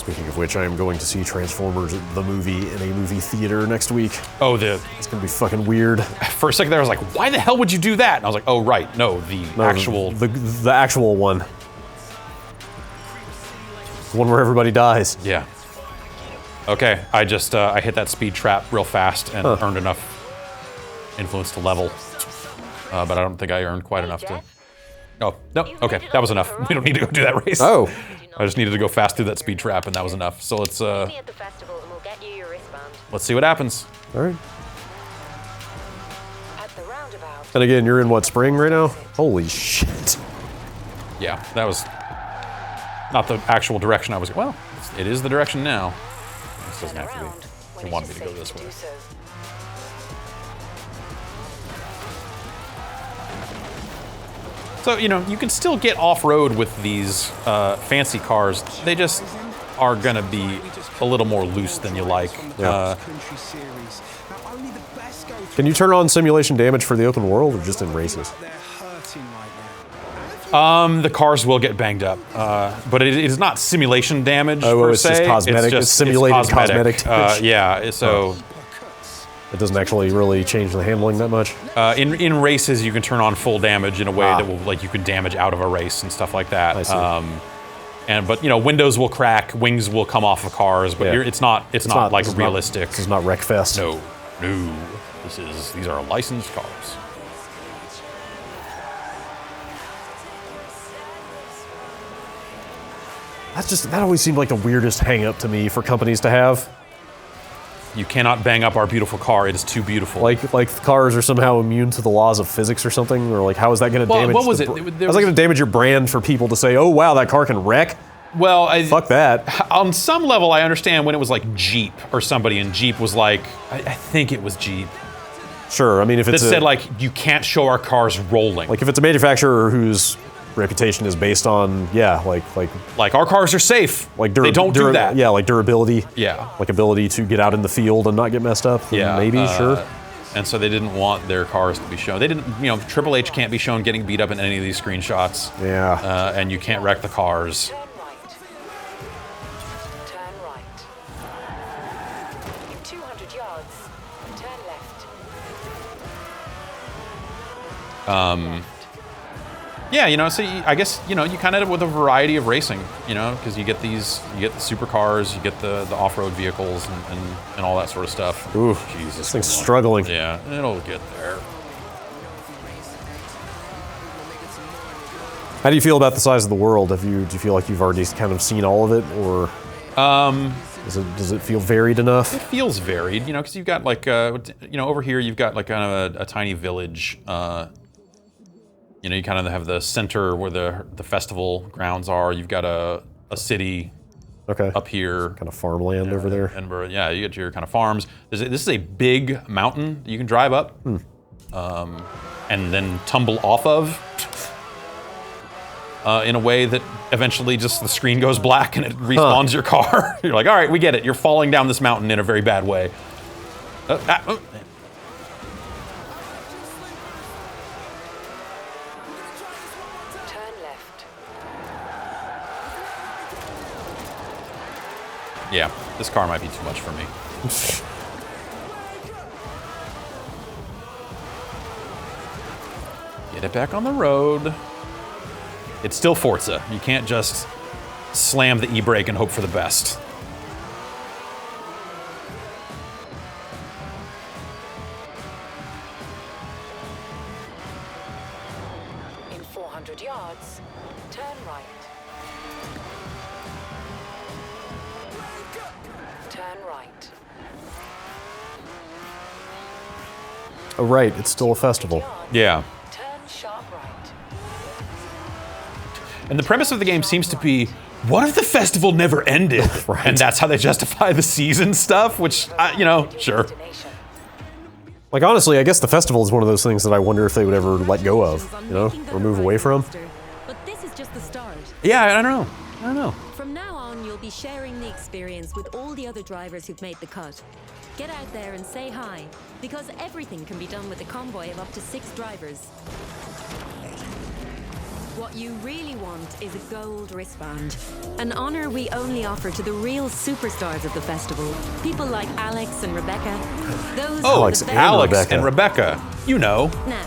Speaking of which, I am going to see Transformers the movie in a movie theater next week. Oh, it's gonna be fucking weird. For a second there, I was like, why the hell would you do that? And I was like, oh, right, no, the actual... The actual one. The one where everybody dies. Yeah. Okay, I just, I hit that speed trap real fast and earned enough influence to level. But I don't think I earned quite enough to... Oh, no, okay, that was enough. We don't need to go do that race. Oh. I just needed to go fast through that speed trap, and that was enough. So let's see what happens. All right. At the roundabout. And again, you're in what, spring right now? Holy shit. Yeah, that was not the actual direction I was. Well, it is the direction now. This doesn't have to be. They want me to go this way. So, you know, you can still get off-road with these fancy cars. They just are going to be a little more loose than you like. Yeah. Can you turn on simulation damage for the open world or just in races? The cars will get banged up, but it is not simulation damage per se. Just cosmetic. It's simulated cosmetic. Yeah, so... It doesn't actually really change the handling that much. In races, you can turn on full damage in a way that will, like, you can damage out of a race and stuff like that. I see. But you know, windows will crack, wings will come off of cars, but it's not like realistic. This is not Wreckfest. No. These are licensed cars. That always seemed like the weirdest hang-up to me for companies to have. You cannot bang up our beautiful car. It is too beautiful. Like cars are somehow immune to the laws of physics or something, or like how is that going to damage? What was it? How's that going to damage your brand for people to say, "Oh wow, that car can wreck"? Well, fuck that. On some level, I understand when it was like Jeep or somebody, and Jeep was like, I think it was Jeep. Sure, I mean if it's said like you can't show our cars rolling. Like if it's a manufacturer whose reputation is based on like our cars are safe. Like they don't do that. Yeah, like durability. Yeah, like ability to get out in the field and not get messed up. Yeah, maybe sure. And so they didn't want their cars to be shown. They didn't, you know, Triple H can't be shown getting beat up in any of these screenshots. Yeah. And you can't wreck the cars. Turn right. In 200 yards, turn left. Yeah, you know, so I guess, you know, you kind of end up with a variety of racing, you know, because you get the supercars, you get the off-road vehicles and all that sort of stuff. Ooh, Jesus, this thing's struggling. Yeah, it'll get there. How do you feel about the size of the world? Do you feel like you've already kind of seen all of it, or does it feel varied enough? It feels varied, you know, because you've got like, you know, over here you've got like kind of a tiny village. You know, you kind of have the center where the festival grounds are. You've got a city up here. Kind of farmland over there. Edinburgh, yeah, you get your kind of farms. This is a big mountain that you can drive up and then tumble off of in a way that eventually just the screen goes black and it respawns your car. You're like, all right, we get it. You're falling down this mountain in a very bad way. Yeah, this car might be too much for me. Get it back on the road. It's still Forza. You can't just slam the e-brake and hope for the best. In 400 yards, turn right. Turn right. Oh right, it's still a festival. Yeah. Turn sharp right. And the premise of the game seems to be, what if the festival never ended? Right. And that's how they justify the season stuff, which, you know, sure. Like honestly, I guess the festival is one of those things that I wonder if they would ever let go of, you know, or move away from. But this is just the start. Yeah, I don't know. From now on, you'll be sharing the experience with all the other drivers who've made the cut. Get out there and say hi, because everything can be done with a convoy of up to 6 drivers. What you really want is a gold wristband, an honor we only offer to the real superstars of the festival. People like Alex and Rebecca. Those Oh, are the very- Alex and Rebecca. You know. Now,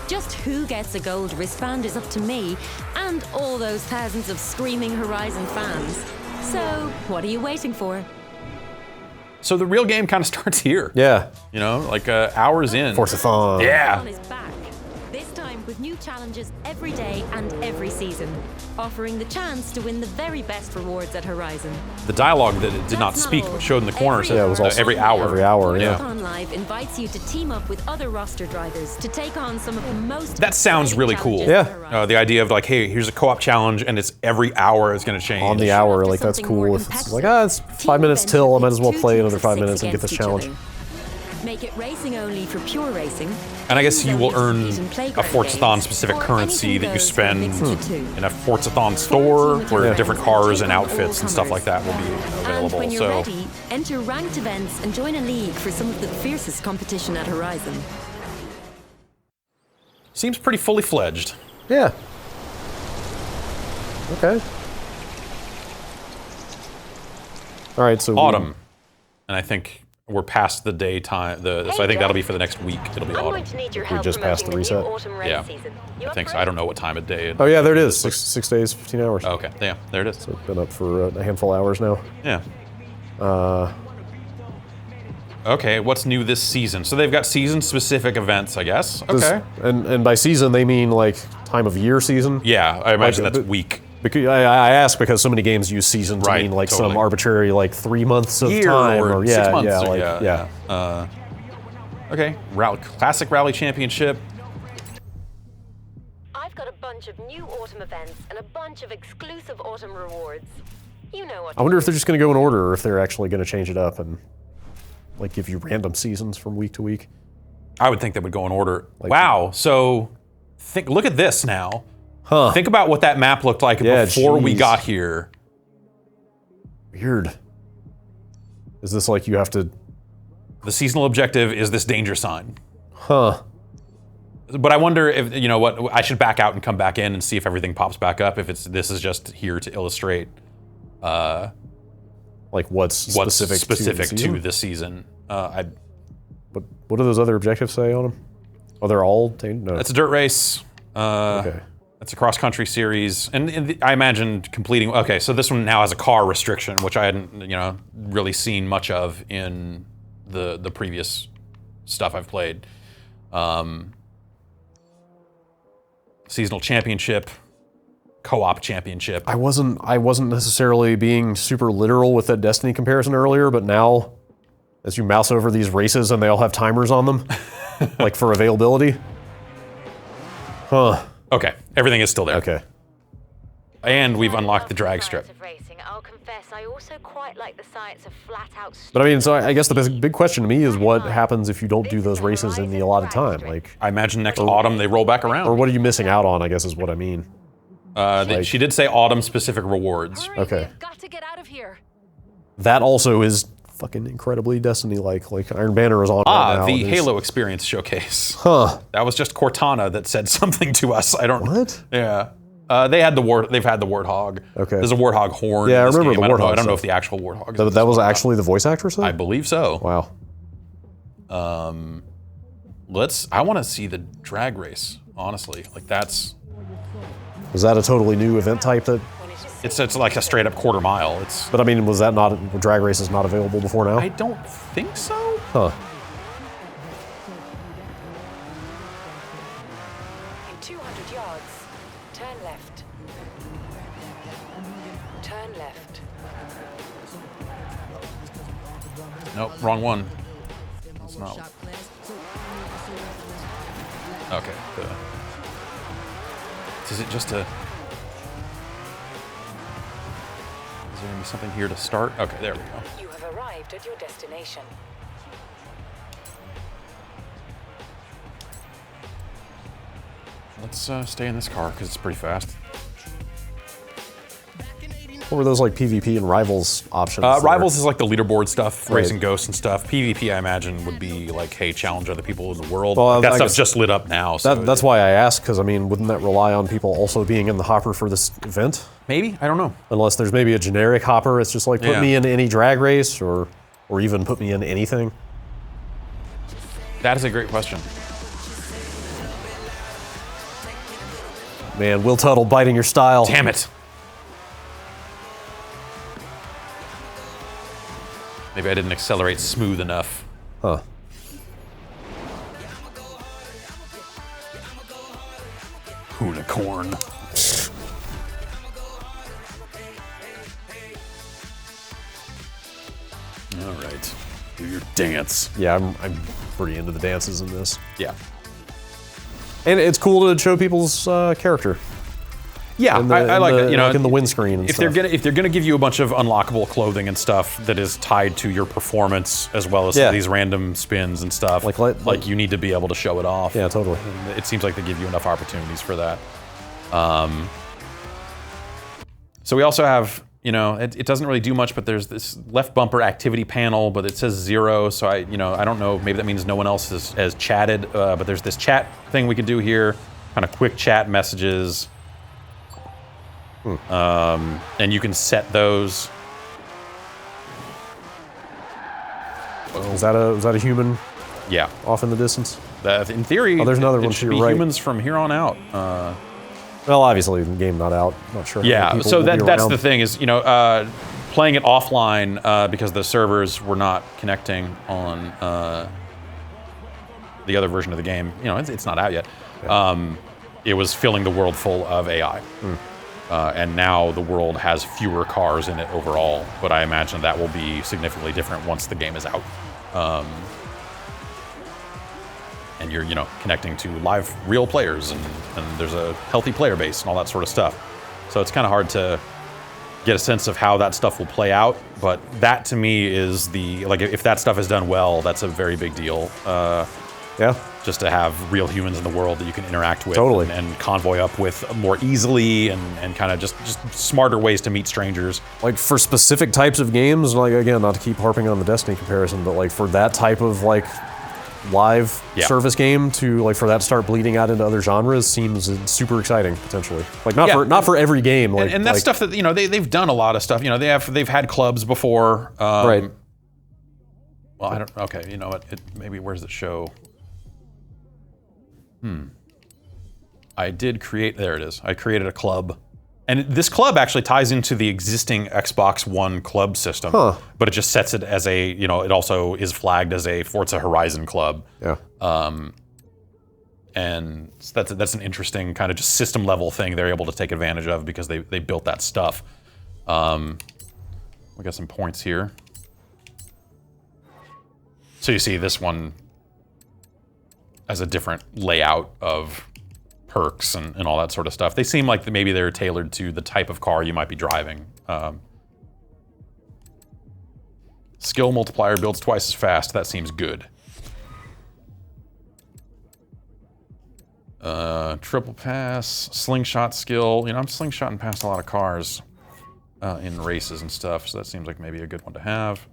just who gets a gold wristband is up to me and all those thousands of screaming Horizon fans. So, what are you waiting for? So the real game kind of starts here. Yeah. You know, like hours in. Forza-thon. Yeah. Is back. This time with new challenges every day and every season, offering the chance to win the very best rewards at Horizon. The dialogue that it did not That's speak all. but showed in the corner said it was also every hour. Every hour, yeah. Forza Live invites you to team up with other roster drivers to take on some of the most. That sounds exciting really cool. challenges at Yeah. Horizon. The idea of like, hey, here's a co-op challenge, and it's every hour is going to change. On the hour, After like that's something more cool. If it's competitive, like, it's 5 minutes Team till, I Adventure might as well pits play two another teams 5 of minutes 6 and get this against each challenge. other. Make it racing only for pure racing. And I guess you will earn Use and a playground Forza-thon games, specific or currency anything that you goes spend for a mix of the two. in a Forza-thon store where Yeah. different cars and Take on outfits all and stuff like that comers. will be And available. when you're So ready, enter ranked events and join a league for some of the fiercest competition at Horizon. seems pretty fully fledged. Yeah. Okay. All right, so Autumn. And I think we're past the daytime. So I think that'll be for the next week. It'll be I'm autumn. going to need your We help just passed promoting the the new reset. autumn race Yeah. season. You I up think for so. it? I don't know what time of day. Oh yeah, there it is. 6 days, 15 hours. Okay. Yeah. There it is. So been up for a handful of hours now. Yeah. Okay, what's new this season? So they've got season-specific events, I guess. Okay. And by season they mean like time of year season. Yeah, I imagine Like, that's but- week. Because I ask because so many games use season to Right, mean like totally. some arbitrary like 3 months of Year time or yeah, 6 months. yeah, or, like, yeah. Okay, classic rally championship. I've got a bunch of new autumn events and a bunch of exclusive autumn rewards. You know what? I wonder if they're just going to go in order or if they're actually going to change it up and like give you random seasons from week to week. I would think they would go in order. Wow. So look at this now. Huh. Think about what that map looked like Yeah, before we geez. got here. Weird. Is this like you have to... The seasonal objective is this danger sign. Huh. But I wonder if, you know what, I should back out and come back in and see if everything pops back up, if this is just here to illustrate Like what's specific to the season. What do those other objectives say on them? Oh, they're all... No. It's a dirt race. Okay. It's a cross-country series, and I imagine completing. Okay, so this one now has a car restriction, which I hadn't, really seen much of in the previous stuff I've played. Seasonal championship, co-op championship. I wasn't necessarily being super literal with that Destiny comparison earlier, but now, as you mouse over these races and they all have timers on them, like for availability. Huh. Okay, everything is still there. Okay. And we've I unlocked love the drag science strip. of racing. I'll confess, I also quite like the science of flat-out. But I mean, so I guess the big question to me is what happens if you don't do those races in the allotted time? Like, I imagine next autumn they roll back around. or what are you missing out on, I guess is what I mean. She did say autumn-specific rewards. Hurry, Okay. we've got to get out of here. That also is fucking incredibly Destiny-like. Like, Iron Banner is on right now. The and there's- Halo Experience Showcase. Huh. That was just Cortana that said something to us. I don't. What? Yeah. They've had the warthog. Okay. There's a warthog horn. Yeah, in I this remember game. the I don't know. warthog I don't know stuff. if the actual warthog. Is That, in that this was one or not. actually the voice actress, though? I believe so. Wow. I want to see the drag race. Honestly, like that's. Was that a totally new event type that... It's like a straight up quarter mile. It's. But I mean, was that not... Drag Race is not available before now? I don't think so. Huh. In 200 yards, turn left. Turn left. Nope, wrong one. It's not. Okay. Is it just a? Is there gonna be something here to start? Okay, there we go. You have arrived at your destination. Let's stay in this car because it's pretty fast. Back in 89, What were those like PvP and Rivals options? Rivals is like the leaderboard stuff, Right. racing ghosts and stuff. PvP, I imagine, would be like, hey, challenge other people in the world. Well, Like, that I stuff's guess just lit up now. So that's why I asked, because I mean, wouldn't that rely on people also being in the hopper for this event? maybe, I don't know. Unless there's maybe a generic hopper, it's just like put Yeah. me in any drag race or even put me in anything. That is a great question. Man, Will Tuttle biting your style. Damn it. Maybe I didn't accelerate smooth enough. Huh. Unicorn. All right, do your dance. Yeah, I'm pretty into the dances in this. Yeah. And it's cool to show people's character. Yeah, In the- I in like the- it. You know, like in the windscreen and if stuff. they're gonna give you a bunch of unlockable clothing and stuff that is tied to your performance, as well as Yeah. these random spins and stuff, Like- you need to be able to show it off. Yeah, totally. And it seems like they give you enough opportunities for that. So we also have, you know, it doesn't really do much, but there's this left bumper activity panel, but it says 0, so I don't know, maybe that means no one else has chatted, but there's this chat thing we can do here, kind of quick chat messages. And you can set those. Is that a human Yeah. off in the distance? In theory, Oh, there's another it one to should your be right. humans from here on out. Well, obviously the game not out. Not sure. how many Yeah, people so will be that's around. the thing is, playing it offline because the servers were not connecting on the other version of the game. You know, it's not out yet. It was filling the world full of AI. And now the world has fewer cars in it overall, but I imagine that will be significantly different once the game is out. And you're, connecting to live, real players, and there's a healthy player base and all that sort of stuff. So it's kind of hard to get a sense of how that stuff will play out, but that to me is if that stuff is done well, that's a very big deal. Yeah. Just to have real humans in the world that you can interact with Totally. and convoy up with more easily and kind of just smarter ways to meet strangers. Like for specific types of games, like again, not to keep harping on the Destiny comparison, but like for that type of like live Yeah. service game to like for that to start bleeding out into other genres seems super exciting potentially. Like not for every game. Like, and that's like, stuff that they've done a lot of stuff. They've had clubs before. Right. Well, I don't. Okay, you know what? Maybe where's the show? I did create. There it is. I created a club, and this club actually ties into the existing Xbox One club system. But it just sets it as a. It also is flagged as a Forza Horizon club. Yeah. And so that's an interesting kind of just system level thing they're able to take advantage of because they built that stuff. We got some points here. So you see this one as a different layout of perks and all that sort of stuff. They seem like maybe they're tailored to the type of car you might be driving. Skill multiplier builds twice as fast. That seems good. Triple pass, slingshot skill. I'm slingshotting past a lot of cars in races and stuff, so that seems like maybe a good one to have.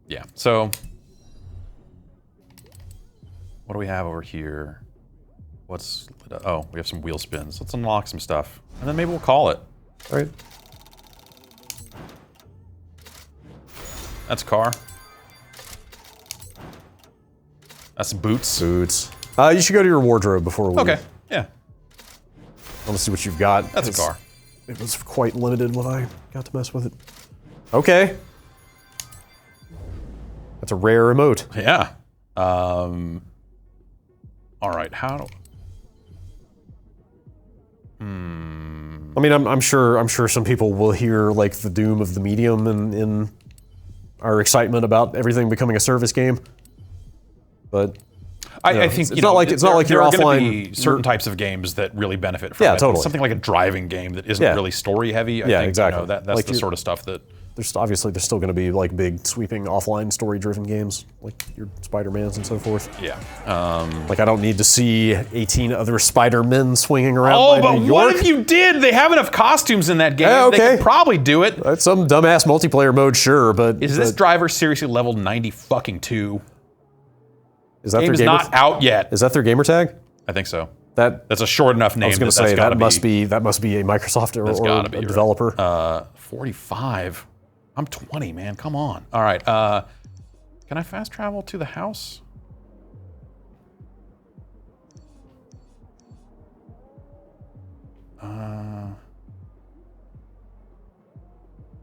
Yeah, so what do we have over here? Oh, we have some wheel spins. Let's unlock some stuff, and then maybe we'll call it. All right. That's a car. That's boots. Boots. You should go to your wardrobe before we. Okay, yeah, I want to see what you've got. that's a car. It was quite limited when I got to mess with it. Okay. That's a rare emote. Yeah. All right. How? I mean, I'm sure some people will hear like the doom of the medium in our excitement about everything becoming a service game. But I think it's not like you're there are gonna offline. be certain types of games that really benefit from Yeah, it. totally. Something like a driving game that isn't Yeah. really story heavy. I Yeah, think, exactly. that's Like the sort of stuff that there's still going to be like big sweeping offline story-driven games like your Spider-Mans and so forth. Yeah. Like I don't need to see 18 other Spider-Men swinging around. Oh, by but New York. what if you did? They have enough costumes in that game. Yeah, okay. They could probably do it. That's some dumbass multiplayer mode, sure, but Is this driver seriously level 90-2? Is that Game their is gamer not out yet. Is that their gamer tag? I think so. That's a short enough name. I was going to say that must be a Microsoft or a developer. 45. I'm 20, man. Come on. All right. Can I fast travel to the house?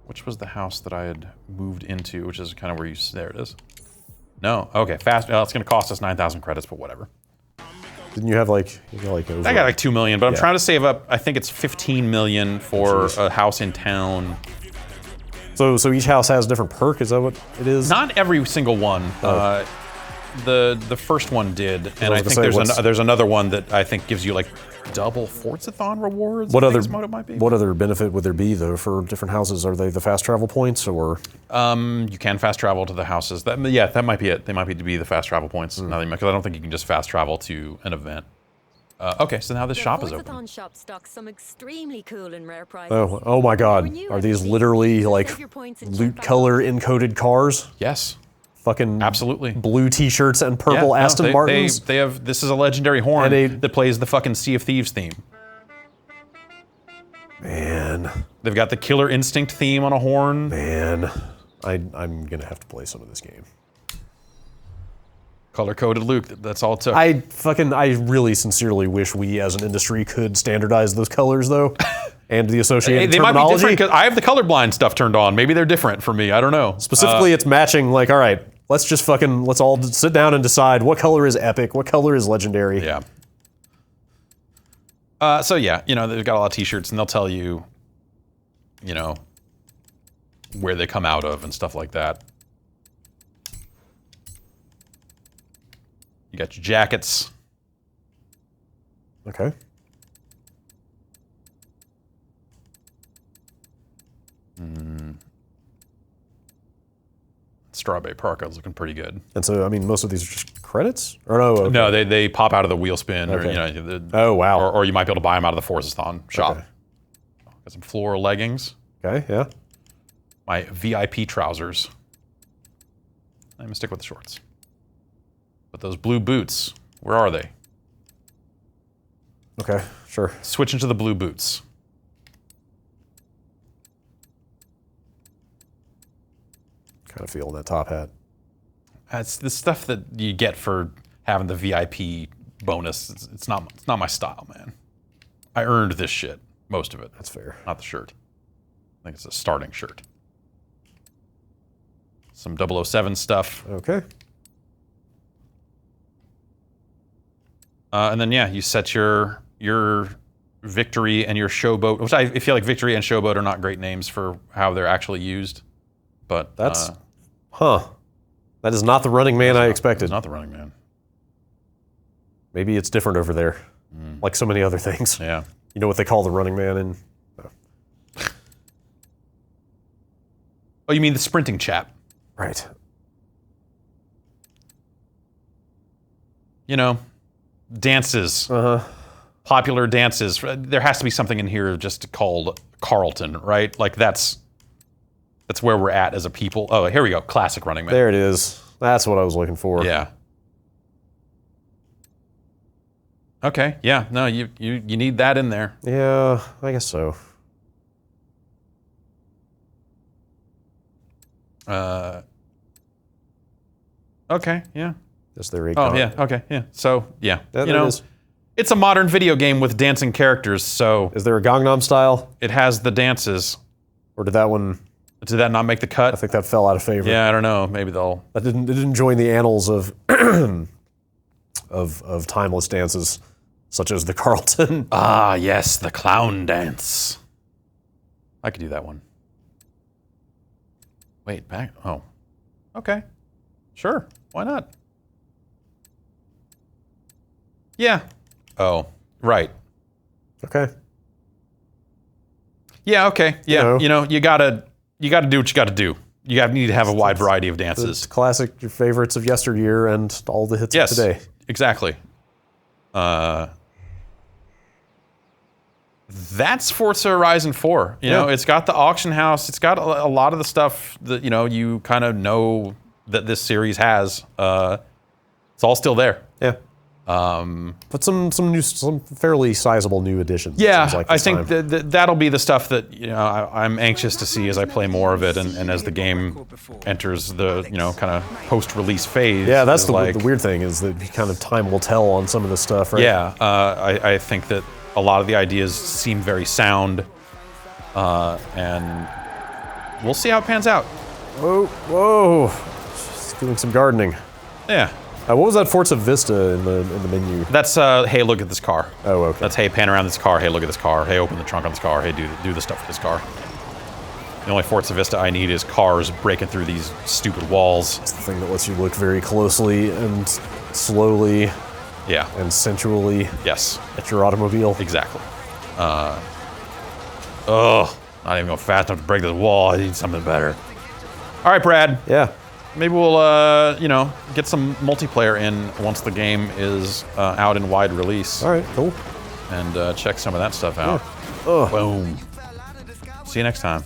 Which was the house that I had moved into? Which is kind of where you. There it is. No. Okay. Fast. Well, it's going to cost us 9,000 credits, but whatever. Didn't you have like over, I got like 2 million, but I'm trying to save up. I think it's 15 million for a house in town. So each house has a different perk. Is that what it is? Not every single one. Oh. The first one did, and I think there's another one that I think gives you like double Forza-thon rewards. What other mode it might be. What other benefit would there be though for different houses? Are they the fast travel points or? You can fast travel to the houses. That might be it. They might be the fast travel points. Because I don't think you can just fast travel to an event. Okay, so now this shop is open. Forza-thon shop stocks some extremely cool and rare prizes. Oh my God! Are these literally like loot color encoded cars? Yes. Fucking absolutely blue T-shirts and purple Aston Martins. They have. This is a legendary horn that plays the fucking Sea of Thieves theme. Man, they've got the Killer Instinct theme on a horn. Man, I'm gonna have to play some of this game. Color-coded Luke. That's all it took. I really sincerely wish we as an industry could standardize those colors though, and the associated they terminology. Might be different because I have the colorblind stuff turned on. Maybe they're different for me. I don't know. Specifically, it's matching. Like, all right, let's all sit down and decide what color is epic, what color is legendary. Yeah. So yeah, they've got a lot of T-shirts, and they'll tell you, where they come out of and stuff like that. You got your jackets. Okay. Strawberry Parka is looking pretty good. And so, I mean, most of these are just credits? Or no? Okay. No, they pop out of the wheel spin, okay. or oh wow, or you might be able to buy them out of the Forza-thon shop. Okay. Got some floral leggings. Okay, yeah. My VIP trousers. I'm gonna stick with the shorts. But those blue boots, where are they? Okay, sure. Switch into the blue boots. Kind of feeling that top hat. It's the stuff that you get for having the VIP bonus. It's not my style, man. I earned this shit, most of it. That's fair. Not the shirt. I think it's a starting shirt. Some 007 stuff. Okay. And then you set your Victory and your Showboat, which I feel like Victory and Showboat are not great names for how they're actually used. But that's that is not the Running Man I expected. It's not the Running Man. Maybe it's different over there, like so many other things. Yeah. You know what they call the Running Man in? No. Oh, you mean the sprinting chap? Right. Dances. Popular dances. There has to be something in here just called Carlton, right? Like that's where we're at as a people. Oh, here we go. Classic Running Man. There it is. That's what I was looking for. Yeah. Okay. Yeah. No, you need that in there. Yeah, I guess so. Okay. Yeah. Is there a? Oh yeah. Okay. Yeah. So yeah. That is. It's a modern video game with dancing characters. So is there a Gangnam Style? It has the dances. Or did that one? Did that not make the cut? I think that fell out of favor. Yeah, I don't know. Maybe they'll. That didn't join the annals of of timeless dances, such as the Carlton. Ah, yes, the clown dance. I could do that one. Wait, back. Oh, okay, sure. Why not? Yeah. Oh, right. Okay. Yeah. Okay. Yeah. You you got to do what you got to do. You need to have a wide variety of dances. It's classic, your favorites of yesteryear and all the hits of today. Exactly. That's Forza Horizon 4. You know, it's got the auction house. It's got a lot of the stuff that, you kind of know that this series has. It's all still there. Yeah. But some fairly sizable new additions. Yeah, like I think that'll be the stuff that I'm anxious to see as I play more of it, and as the game enters the kind of post-release phase. Yeah, that's the weird thing is that kind of time will tell on some of this stuff, right? Yeah, I think that a lot of the ideas seem very sound, and we'll see how it pans out. Whoa! Just doing some gardening. Yeah. What was that Forza Vista in the menu? That's hey, look at this car. Oh, okay. That's hey, pan around this car. Hey, look at this car. Hey, open the trunk on this car. Hey, do the stuff with this car. The only Forza Vista I need is cars breaking through these stupid walls. It's the thing that lets you look very closely and slowly. Yeah. And sensually. Yes. At your automobile. Exactly. Not even going fast enough to break this wall. I need something better. All right, Brad. Yeah. Maybe we'll, get some multiplayer in once the game is out in wide release. All right, cool. And check some of that stuff out. Yeah. Boom. See you next time.